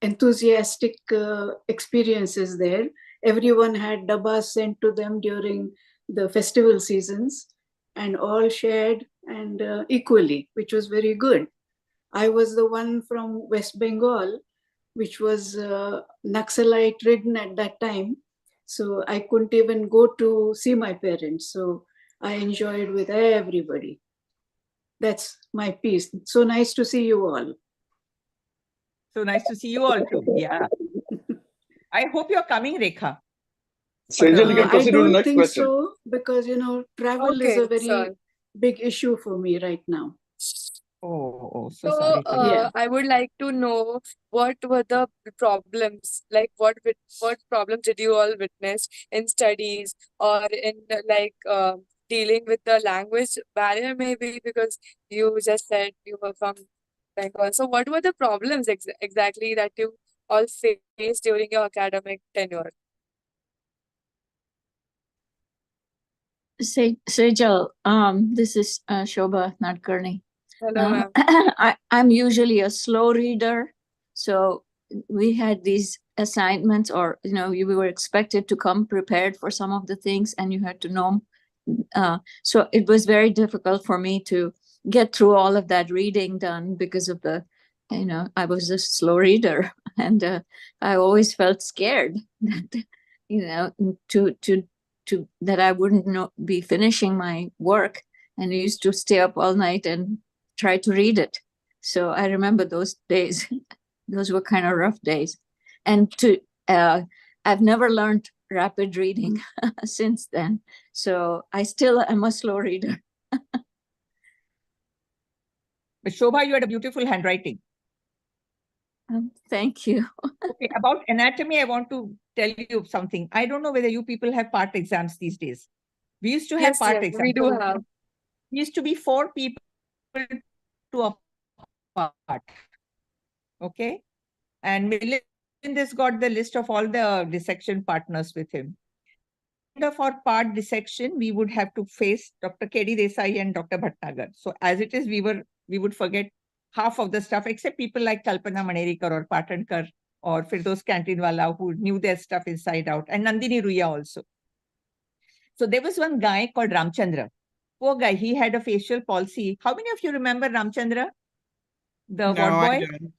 enthusiastic experiences there. Everyone had dabbas sent to them during the festival seasons and all shared and equally, which was very good. I was the one from West Bengal, which was Naxalite ridden at that time. So I couldn't even go to see my parents. So I enjoyed with everybody. That's my piece. So nice to see you all. So nice to see you all too. Yeah. I hope you're coming, Rekha. Sejal, you can I proceed to the don't next think question. so because, travel is Okay, a very sir. big issue for me right now. Oh, So sorry to hear. Yeah. I would like to know what were the problems, like what problems did you all witness in studies or in dealing with the language barrier maybe because you just said you were from Bengal. So what were the problems exactly that you all faced during your academic tenure? Sejal, this is Shobha Nadkarni. Hello, ma'am. I'm usually a slow reader, so we had these assignments, or we were expected to come prepared for some of the things, and you had to know. So it was very difficult for me to get through all of that reading done because of the, I was a slow reader, and I always felt scared that, that I wouldn't be finishing my work, and I used to stay up all night and try to read it. So I remember those days. Those were kind of rough days. And I've never learned rapid reading since then. So I still am a slow reader. But Shobha, you had a beautiful handwriting. Thank you. Okay, about anatomy, I want to tell you something. I don't know whether you people have part exams these days. We used to have Yes, part yes, exams. we do have. We used to be 4 people to a part. Okay. And Milind has got the list of all the dissection partners with him. End of our part dissection, we would have to face Dr. K.D. Desai and Dr. Bhatnagar. So as it is, we would forget half of the stuff, except people like Kalpana Manerikar or Patankar or Firdos Cantinwala who knew their stuff inside out, and Nandini Ruya also. So there was one guy called Ramchandra. Poor guy, he had a facial palsy. How many of you remember Ramchandra? The No, ward I boy don't.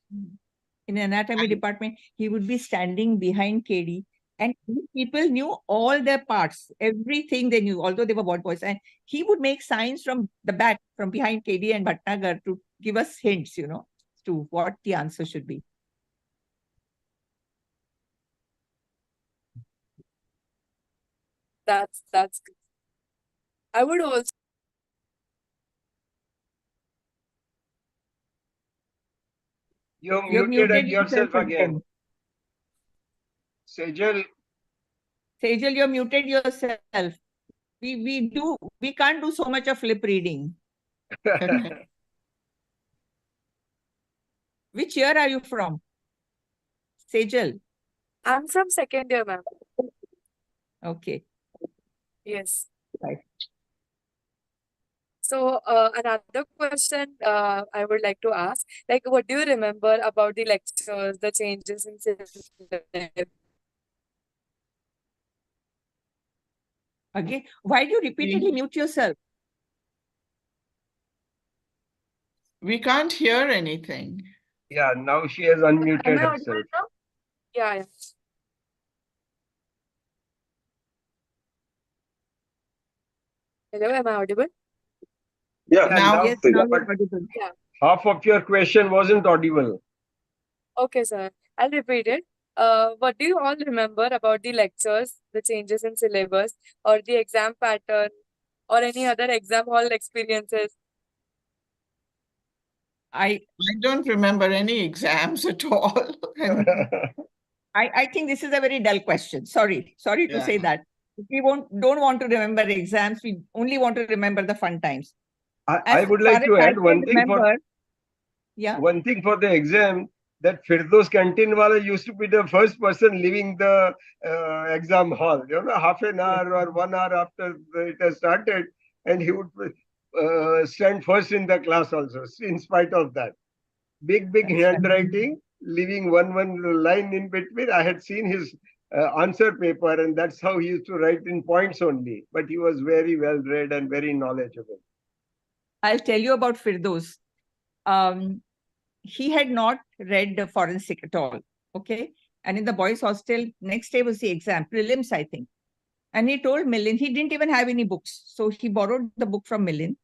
in anatomy department. He would be standing behind KD, and people knew all their parts, everything they knew, although they were ward boys. And he would make signs from the back, from behind KD and Bhatnagar to give us hints, to what the answer should be. That's good. I would also. You're You're muted muted yourself again. Sejal. Sejal, you're muted yourself. We can't do so much of lip reading. Which year are you from? Sejal. I'm from second year, ma'am. Okay. Yes. Right. So another question I would like to ask, like, what do you remember about the lectures, the changes in syllabus? Again, why do you repeatedly mute yourself? We can't hear anything. Yeah, now she has unmuted Am I audible herself. now? Yeah. Hello, am I audible? Yeah, Now, yes, now but you're audible. Yeah. half of your question wasn't audible. Okay, sir. I'll repeat it. What do you all remember about the lectures, the changes in syllabus, or the exam pattern, or any other exam hall experiences? I don't remember any exams at all. And I think this is a very dull question. Sorry to Yeah. say that. We don't want to remember exams. We only want to remember the fun times. I would like to add one thing one thing for the exam, that Firdos canteen wala used to be the first person leaving the exam hall. Half an hour or 1 hour after it has started, and he would stand first in the class also. In spite of that, big handwriting, leaving one line in between. I had seen his answer paper, and that's how he used to write in points only. But he was very well read and very knowledgeable. I'll tell you about Firdos. He had not read the forensic at all. Okay. And in the boys' hostel, next day was the exam, prelims, I think. And he told Milind, he didn't even have any books. So he borrowed the book from Milind.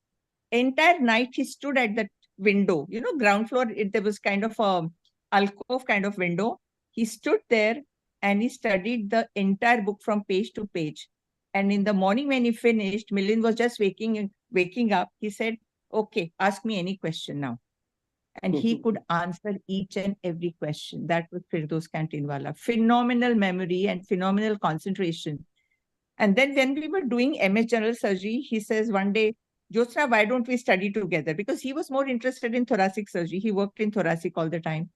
Entire night he stood at that window, ground floor. There was kind of a alcove kind of window. He stood there and he studied the entire book from page to page. And in the morning when he finished, Milind was just waking up. He said, okay, ask me any question now. And he could answer each and every question. That was Firdos Cantinwala. Phenomenal memory and phenomenal concentration. And then when we were doing MS General Surgery, he says one day, Jyotsna, why don't we study together? Because he was more interested in thoracic surgery. He worked in thoracic all the time.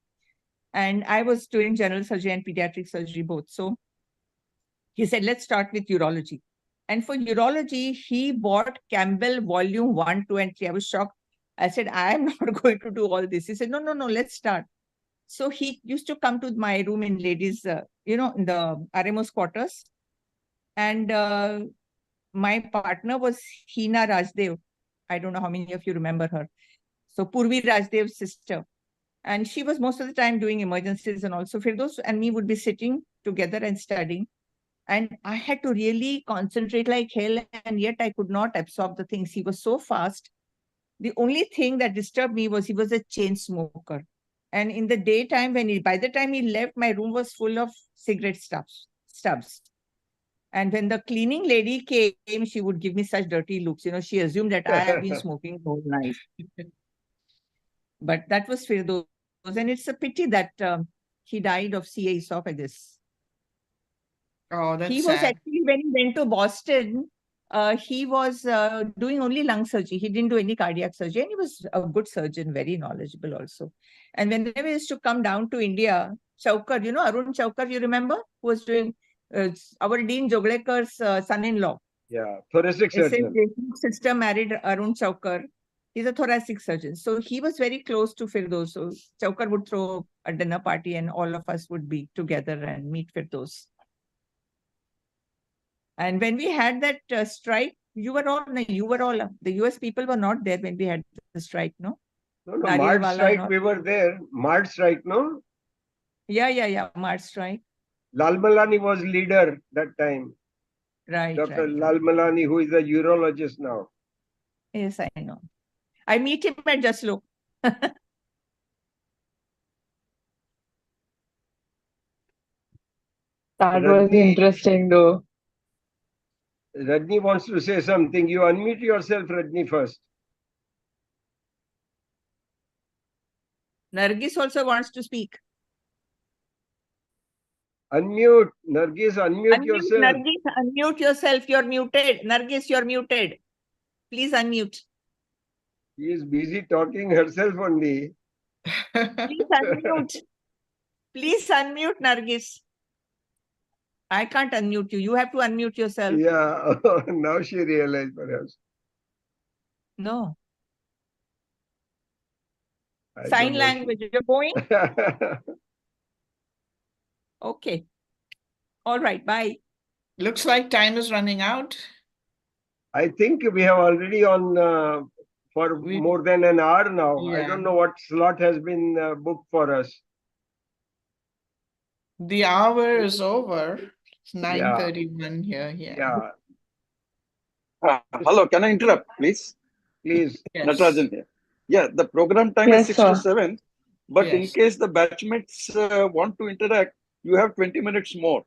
And I was doing general surgery and pediatric surgery both. So he said, let's start with urology. And for urology, he bought Campbell volume 1, 2, and 3. I was shocked. I said, I am not going to do all this. He said, no, let's start. So he used to come to my room in ladies, in the RMO's quarters. And my partner was Hina Rajdev. I don't know how many of you remember her. So Purvi Rajdev's sister. And she was most of the time doing emergencies, and also Firdos and me would be sitting together and studying. And I had to really concentrate like hell, and yet I could not absorb the things. He was so fast. The only thing that disturbed me was he was a chain smoker. And in the daytime, by the time he left, my room was full of cigarette stubs. And when the cleaning lady came, she would give me such dirty looks. She assumed that I have been smoking the whole night. But that was Firdos. And it's a pity that he died of CA esophagus. Oh, that's He sad. was actually, when he went to Boston, he was doing only lung surgery. He didn't do any cardiac surgery. And he was a good surgeon, very knowledgeable also. And whenever he used to come down to India, Chaukar, Arun Chaukar, you remember? Who was doing our Dean Joglekar's son-in-law. Yeah, thoracic surgeon. His sister married Arun Chaukar. He's a thoracic surgeon. So he was very close to Firdos. So Chaukar would throw a dinner party and all of us would be together and meet Firdos. And when we had that strike, the US people were not there when we had the strike, no? No, March strike, we were there. March strike, no? Yeah, March strike. Lal Malani was leader that time. Right. Dr. Lal Malani, who is a urologist now. Yes, I know. I meet him at Jaslo. That was interesting though. Rajni wants to say something. You unmute yourself, Rajni, first. Nargis also wants to speak. Unmute. Nargis, unmute yourself. Nargis, unmute yourself. You're muted. Nargis, you're muted. Please unmute. She is busy talking herself only. Please unmute. Please unmute, Nargis. I can't unmute you. You have to unmute yourself. Yeah, now she realized perhaps. No. I Sign don't know. language. You're going? Okay. All right. Bye. Looks like time is running out. I think we have already on for more than an hour now. I Yeah. don't know what slot has been booked for us. The hour is over. It's 9:31 here. Yeah. Hello, can I interrupt, please? Please. Yes. Natarajan here. Yeah, the program time Yes, is 6 to sir. 7, but in Yes. case the batchmates want to interact, you have 20 minutes more.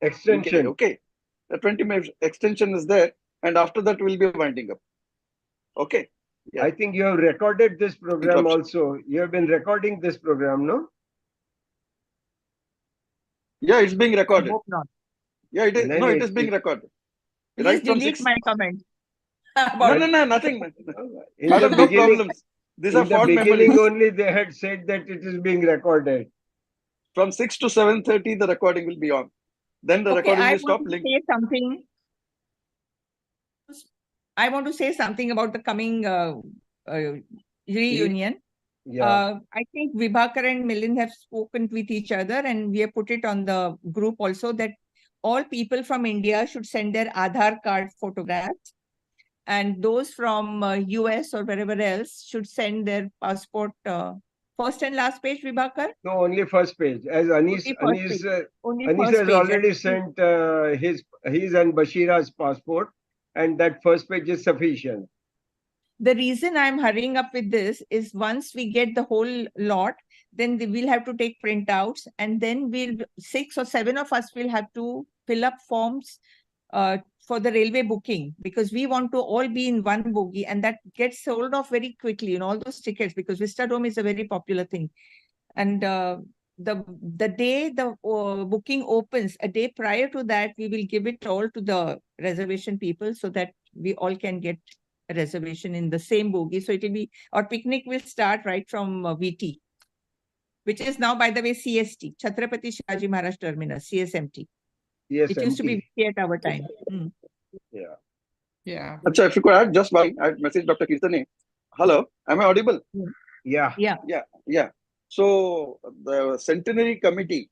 Extension. Okay. The 20 minutes extension is there, and after that we'll be winding up. Okay. Yeah. I think you have recorded this program Interruption. also. You have been recording this program, no? Yeah, it's being I recorded. hope not. Yeah, it is. No, No, no, it is being recorded. Please Right from delete 6. my comment. No, nothing. In Madam, the no beginning, problems. These in are the fond beginning memories. only they had said that it is being recorded. From 6 to 7:30, the recording will be on. Then the Okay, recording I will stop. want to say something. I want to say something about the coming reunion. Yeah. I think Vibhakar and Milind have spoken with each other, and we have put it on the group also that all people from India should send their Aadhaar card photographs, and those from US or wherever else should send their passport first and last page, Vibhakar? No, only first page. As Anis, Only first page. Only Anis first has page. already And sent his and Bashira's passport, and that first page is sufficient. the reason I'm hurrying up with this is once we get the whole lot, then we'll have to take printouts, and then 6 or 7 of us will have to fill up forms for the railway booking, because we want to all be in one bogie, and that gets sold off very quickly, all those tickets, because Vista Dome is a very popular thing. And the day the booking opens, a day prior to that, we will give it all to the reservation people so that we all can get a reservation in the same bogie. So it will be, our picnic will start right from VT, which is now, by the way, CST, Chhatrapati Shivaji Maharaj Terminus, CSMT. Yes, It used to be VT at our time. Yeah. Yeah. Achha, if you could add just one, I'd message Dr. Kirtane. Hello, am I audible? Yeah. Yeah. So the centenary committee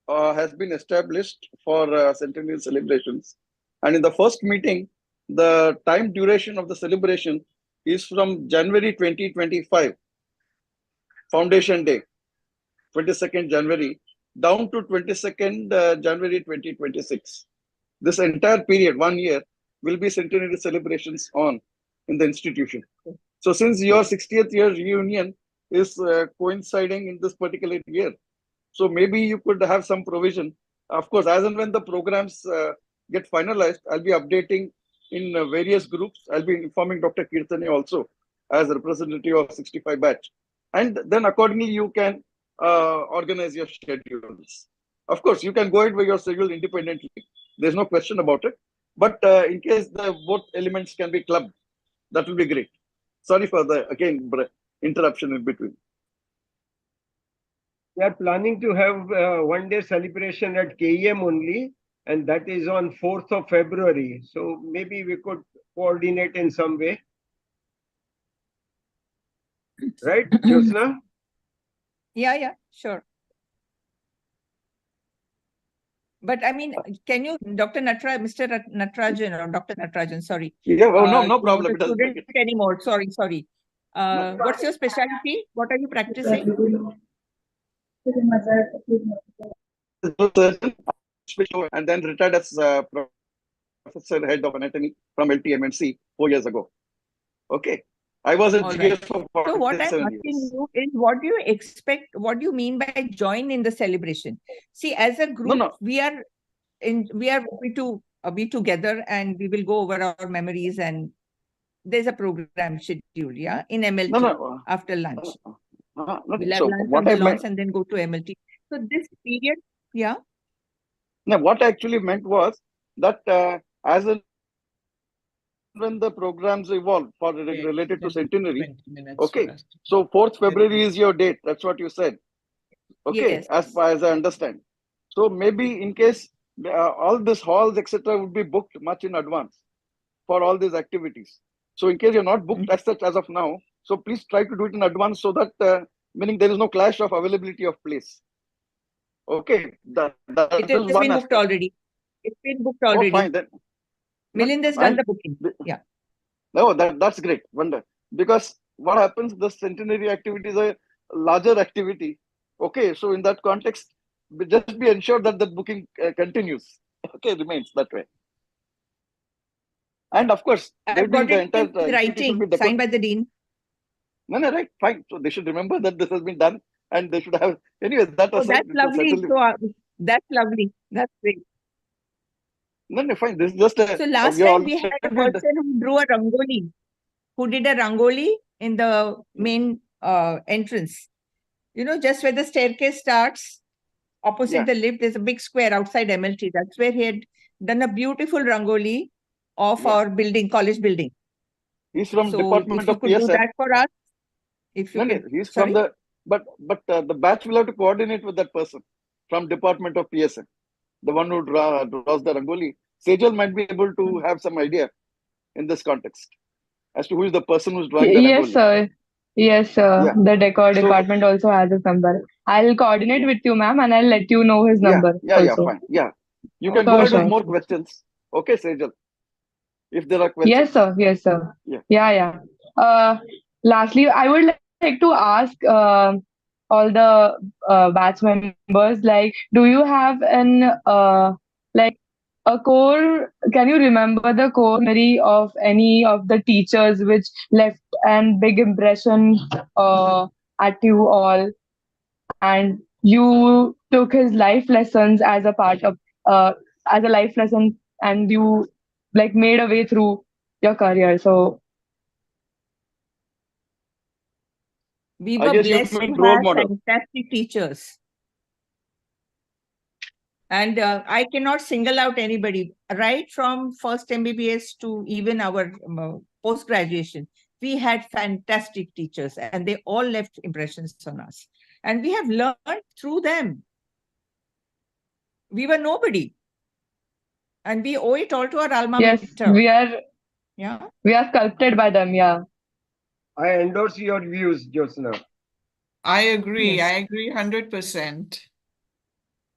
has been established for centenary celebrations. And in the first meeting, the time duration of the celebration is from January 2025, Foundation Day, 22nd January, down to 22nd January 2026. This entire period, 1 year, will be centenary celebrations on in the institution. So since your 60th year reunion is coinciding in this particular year, so maybe you could have some provision. Of course, as and when the programs get finalized, I'll be updating in various groups. I'll be informing Dr. Kirtane also as a representative of 65 batch. And then accordingly, you can organize your schedules. Of course, you can go ahead with your schedule independently. There's no question about it. But in case the both elements can be clubbed, that will be great. Sorry for the, again, interruption in between. We are planning to have one-day celebration at KEM only, and that is on 4th of February. So maybe we could coordinate in some way. Right, Josna? Yeah, sure. But I mean, can you, Mr. Natarajan, or Dr. Natarajan, sorry. Yeah, no problem. Not a student anymore. Sorry. What's your specialty? What are you practicing? And then retired as professor head of anatomy from LTMNC 4 years ago. Okay. I was at All GS right. for So what I'm 47 asking years. you is, what do you expect? What do you mean by join in the celebration? See, as a group, No. we are happy to be together, and we will go over our memories, and there's a program schedule, yeah, in MLT No. after lunch. We'll have So lunch on what the I meant, lawns and then go to MLT. So this period, yeah. no, what I actually meant was that as and when the programs evolve for related to centenary, 20 minutes okay. for us. So 4th February is your date. That's what you said. Okay, Yes. as far as I understand. So maybe in case all this halls, etc., would be booked much in advance for all these activities. So in case you're not booked as such as of now, so please try to do it in advance so that meaning there is no clash of availability of place. Okay, that It is has one been booked aspect. already. It's been booked Oh, already. fine then. Milind has done the booking. Yeah. No, that's great. Wonder. Because what happens, the centenary activity is a larger activity. Okay, so in that context, just be ensured that the booking continues. Okay, remains that way. And of course, there I've will be got the it entire in writing, signed by the dean. No, right, fine. So they should remember that this has been done, and they should have. Anyway, that Oh, aside, that's lovely. certainly. So that's lovely. That's great. No, fine. This is just a. So last time we had a person who drew a rangoli, who did a rangoli in the main entrance. You know, just where the staircase starts, opposite the lift, there's a big square outside MLT. That's where he had done a beautiful rangoli of our building, college building. He's from So Department if you of could do PSM. that for us, if you No, could. he's Sorry? from the. But the batch will have to coordinate with that person from Department of PSM, the one who draws the rangoli. Sejal might be able to have some idea in this context as to who is the person who's drawing the Yes, rangoli. sir. Yes, sir. Yeah. The decor So- department also has his number. I'll coordinate with you, ma'am, and I'll let you know his number Yeah, also. fine. Yeah. You can For go ahead with sure. more questions. Okay, Sejal. If there are questions. Yes, sir. Yes, sir. Yeah. Yeah. Lastly, I would like to ask all the batch members, like, do you have an like a core? Can you remember the core memory of any of the teachers which left an big impression at you all, and you took his life lessons as a part of as a life lesson, and you like made a way through your career? So We I were guess you blessed meant to role have model. fantastic teachers. And I cannot single out anybody, right from first MBBS to even our post-graduation. We had fantastic teachers, and they all left impressions on us. And we have learned through them. We were nobody. And we owe it all to our alma yes, mater. we are sculpted by them. Yeah. I endorse your views, Jyotsna. I agree. Yes. I agree 100%.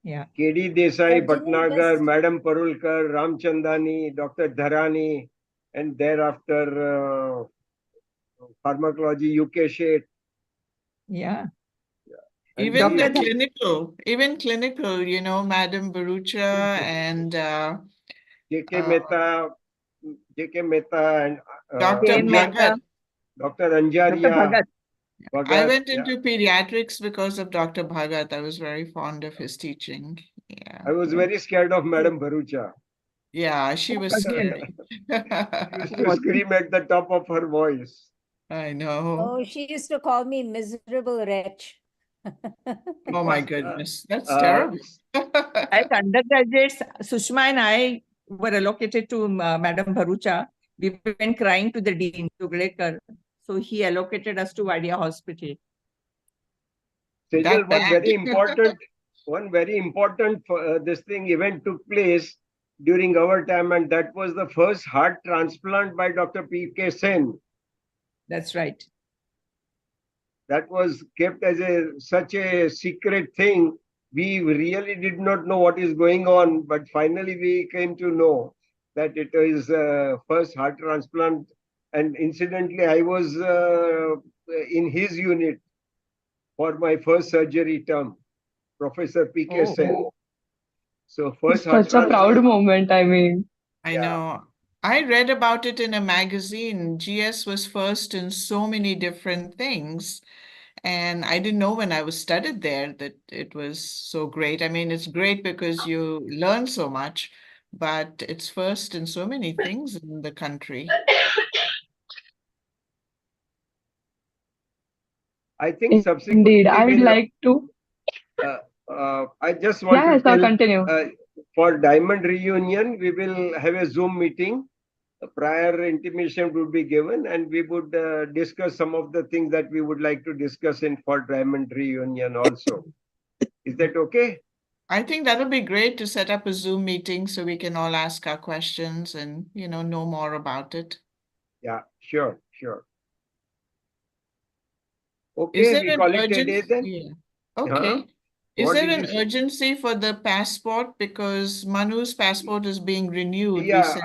Yeah. K.D. Desai, But didn't Bhatnagar, this- Madam Parulkar, Ramchandani, Dr. Dharani, and thereafter pharmacology, UK Sheth. Yeah. And Even we- the clinical, you know, Madam Barucha and J.K. Mehta, and Dr. Bhagat. Dr. Anjaria. I went into pediatrics because of Dr. Bhagat. I was very fond of his teaching. Yeah. I was very scared of Madam Barucha. Yeah, she was scary. She used to scream at the top of her voice. I know. Oh, she used to call me miserable wretch. Oh my goodness, that's terrible. As undergraduates, Sushma and I were allocated to Madam Bharucha. We went crying to the dean, to Gulekar. So he allocated us to Vadia Hospital. Sejal, one very important this thing event took place during our time, and that was the first heart transplant by Dr. P.K. Sen. That's right. That was kept as such a secret thing. We really did not know what is going on, but finally we came to know that it is first heart transplant. And incidentally, I was in his unit for my first surgery term, Professor P.K. Oh. Sen. So first Such a proud moment. I mean, I know. I read about it in a magazine. GS was first in so many different things. And I didn't know when I was studied there that it was so great. I mean, it's great because you learn so much, but it's first in so many things in the country. I think Indeed, subsequently I would we'll. like to. I just want Yeah, to yeah, sir, tell continue. for Diamond Reunion, we will have a Zoom meeting. Prior intimation would be given, and we would discuss some of the things that we would like to discuss in for Diamond Reunion also. Is that okay? I think that'll be great to set up a Zoom meeting so we can all ask our questions and, know more about it. Yeah, sure, sure. Is Okay, there we an call it a day urgency? then. Yeah. Huh? Okay. Is What there did you an say? urgency for the passport? Because Manu's passport is being renewed. We Yeah, said,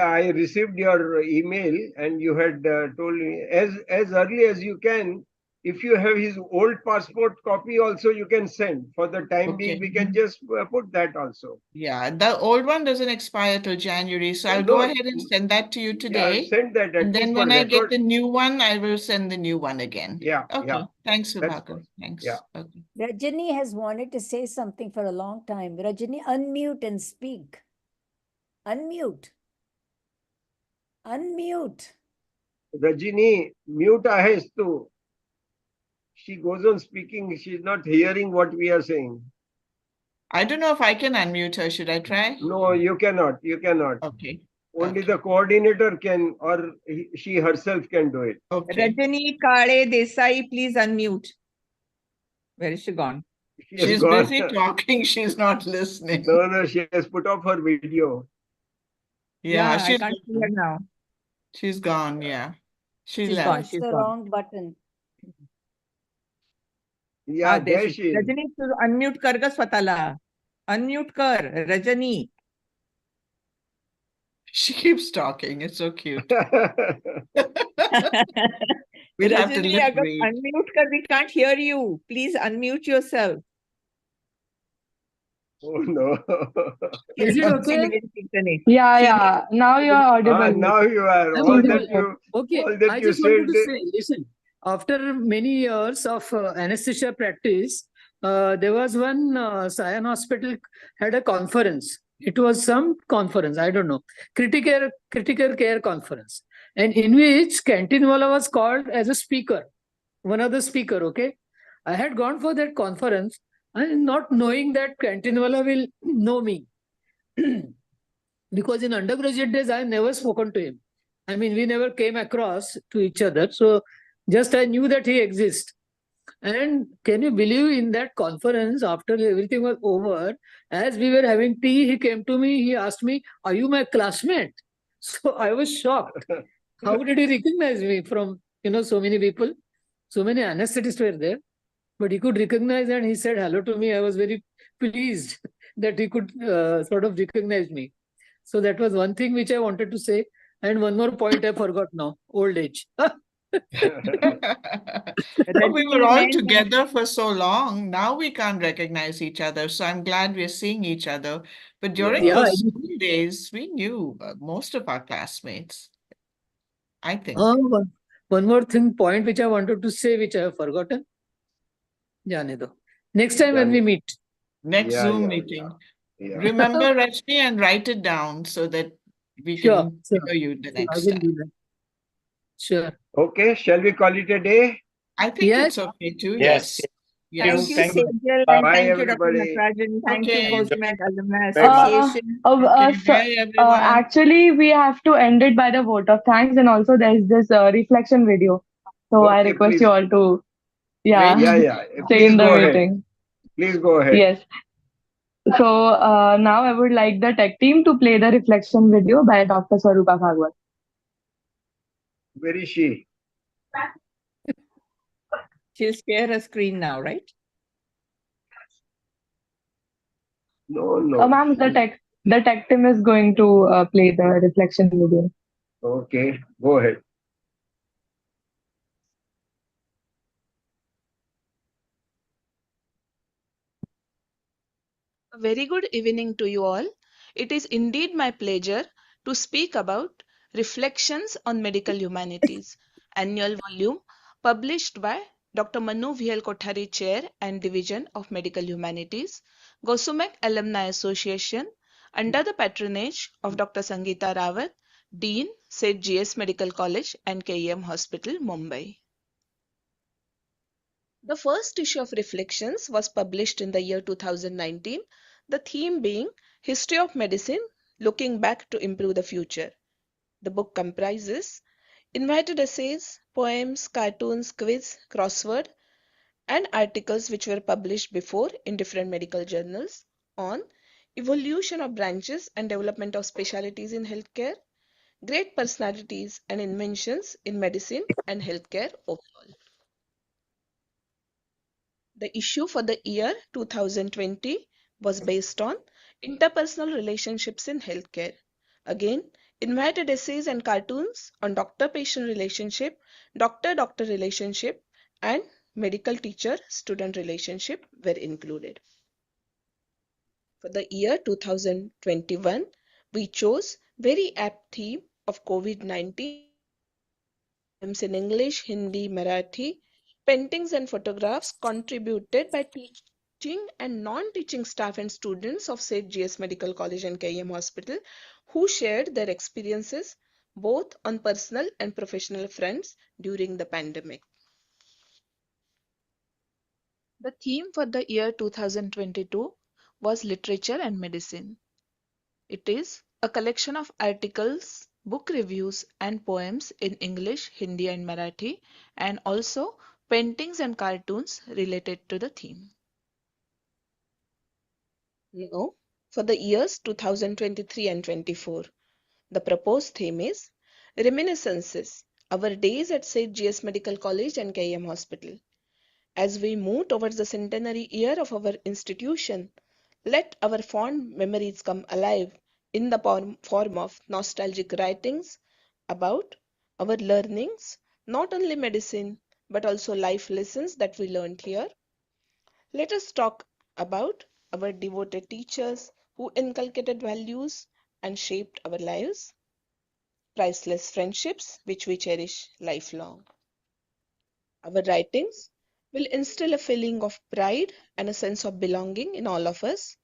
I received your email, and you had told me as early as you can. If you have his old passport copy, also you can send. For the time being, okay. we can just put that also. Yeah, the old one doesn't expire till January, so I'll go No, ahead and send that to you yeah, today. send that And at least then for when I get record. the new one, I will send the new one again. Yeah, Okay. yeah, Thanks, that's Vibhakar. fine. Thanks. Yeah. Okay. Rajani has wanted to say something for a long time. Rajani, unmute and speak. Unmute. Unmute. Rajini, mute आहेस तू. She goes on speaking. She's not hearing what we are saying. I don't know if I can unmute her. Should I try? No, you cannot. You cannot. Okay. Only the coordinator can, or she herself can do it. Okay. Rajani Kale Desai, please unmute. Where is she gone? She's gone. busy talking. She's not listening. No, she has put off her video. Yeah, I she's can't see her now. She's gone. Yeah. She She's left. gone. That's She's the gone. wrong button. Yeah, there there she she is. Rajani, तू unmute कर ग स्वतःला. Unmute कर, Rajani. She keeps talking. It's so cute. We'll have to Rajani, lip अगर read. unmute कर, we can't hear you. Please unmute yourself. Oh no. Is it okay? Yeah. Now you are audible. Now you are. I'm All audible. that Okay, all that I you just wanted said. to say, listen, after many years of anesthesia practice, there was one Sion Hospital had a conference. It was some conference, I don't know, critical care conference, and in which Cantinwala was called as a speaker, one of the speaker. Okay, I had gone for that conference, and not knowing that Cantinwala will know me. Because in undergraduate days, I never spoken to him. I mean, we never came across to each other. So just I knew that he exists. And can you believe in that conference, after everything was over, as we were having tea, he came to me, he asked me, "Are you my classmate?" So I was shocked. How did he recognize me from, so many people? So many anesthetists were there. But he could recognize, and he said hello to me. I was very pleased that he could sort of recognize me. So that was one thing which I wanted to say. And one more point I forgot now, old age. But we were all together for so long. Now we can't recognize each other. So I'm glad we're seeing each other. But during Yeah. those school days, we knew most of our classmates, I think. One more point which I wanted to say, which I have forgotten. Jane do. Next time when we meet. Next Zoom meeting. Yeah. Remember, Rashmi, and write it down so that we Sure, can sure. hear you the I next will time. do that. Sure. Okay, shall we call it a day? I think it's okay too. Yes. Thank you, Thank you. Sejal, and Bye, thank you, Dr. everybody. Natarajan. Thank you, Okay. Gosumec Alumni Uh, Association. so, Bye, everyone. actually, we have to end it by the vote of thanks, and also there's this reflection video. So I Okay, request please. you all to, Yeah. stay Please in the go ahead. meeting. Please go ahead. Yes. So now I would like the tech team to play the reflection video by Dr. Swarupa Bhagwat. Where is she? She'll share her screen now, right? No. Ma'am, the tech team is going to play the reflection video. Okay, go ahead. A very good evening to you all. It is indeed my pleasure to speak about Reflections on Medical Humanities, annual volume published by Dr. Manu.V.L.Kothari, Chair and Division of Medical Humanities, Gosumec Alumni Association, under the patronage of Dr. Sangeeta Rawat, Dean, St. GS Medical College and KEM Hospital, Mumbai. The first issue of Reflections was published in the year 2019, the theme being History of Medicine, Looking Back to Improve the Future. The book comprises invited essays, poems, cartoons, quiz, crossword, and articles which were published before in different medical journals on evolution of branches and development of specialties in healthcare, great personalities and inventions in medicine and healthcare overall. The issue for the year 2020 was based on interpersonal relationships in healthcare. Again, invited essays and cartoons on doctor-patient relationship, doctor-doctor relationship, and medical teacher-student relationship were included. For the year 2021, we chose very apt theme of COVID-19 in English, Hindi, Marathi, paintings and photographs contributed by teaching and non-teaching staff and students of St. GS Medical College and KEM Hospital who shared their experiences both on personal and professional fronts during the pandemic. The theme for the year 2022 was Literature and Medicine. It is a collection of articles, book reviews, and poems in English, Hindi, and Marathi, and also paintings and cartoons related to the theme. Now, for the years 2023 and 24, the proposed theme is Reminiscences, Our Days at St. GS Medical College and KEM Hospital. As we move towards the centenary year of our institution, let our fond memories come alive in the form of nostalgic writings about our learnings, not only medicine, but also life lessons that we learned here. Let us talk about our devoted teachers who inculcated values and shaped our lives, priceless friendships which we cherish lifelong. Our writings will instill a feeling of pride and a sense of belonging in all of us,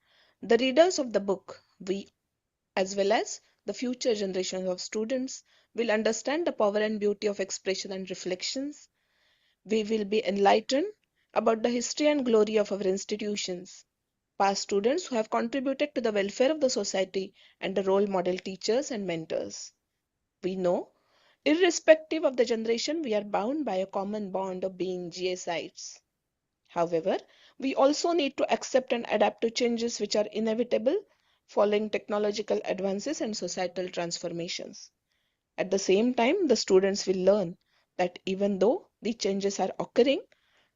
the readers of the book. We, as well as the future generations of students, will understand the power and beauty of expression and reflections. We will be enlightened about the history and glory of our institutions, past students who have contributed to the welfare of the society and the role model teachers and mentors. We know, irrespective of the generation, we are bound by a common bond of being GSites. However, we also need to accept and adapt to changes which are inevitable following technological advances and societal transformations. At the same time, the students will learn that even though the changes are occurring,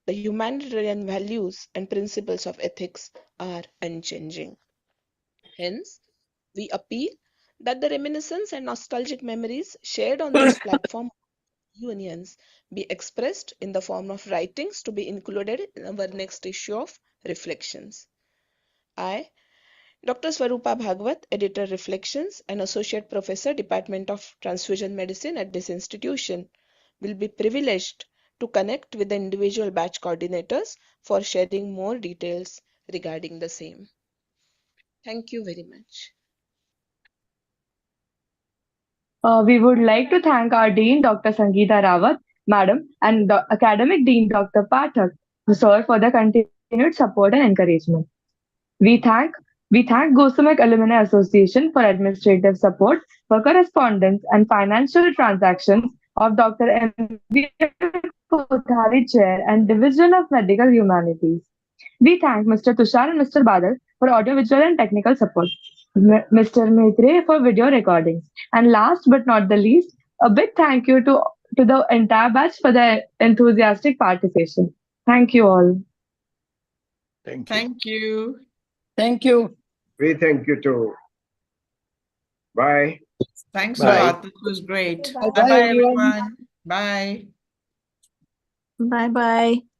the humanitarian values and principles of ethics are unchanging. Hence, we appeal that the reminiscence and nostalgic memories shared on this platform unions be expressed in the form of writings to be included in our next issue of Reflections. I, Dr. Swarupa Bhagwat, Editor Reflections and Associate Professor, Department of Transfusion Medicine at this institution, will be privileged to connect with the individual batch coordinators for sharing more details regarding the same. Thank you very much. We would like to thank our Dean, Dr. Sangeeta Rawat, Madam, and the Academic Dean, Dr. Pathak, Sir, for the continued support and encouragement. We thank Gosumec Alumni Association for administrative support, for correspondence and financial transactions of Dr. M.V.L.Kothari, Chair and Division of Medical Humanities. We thank Mr. Tushar and Mr. Badal for audiovisual and technical support, Mr. Maitre for video recordings, and last but not the least, a big thank you to the entire batch for their enthusiastic participation. Thank you all. Thank you. Thank you. Thank you. We thank you too. Bye. Thanks Bye. a lot. This was great. Bye. Bye-bye, Bye, everyone. everyone. Bye. Bye bye.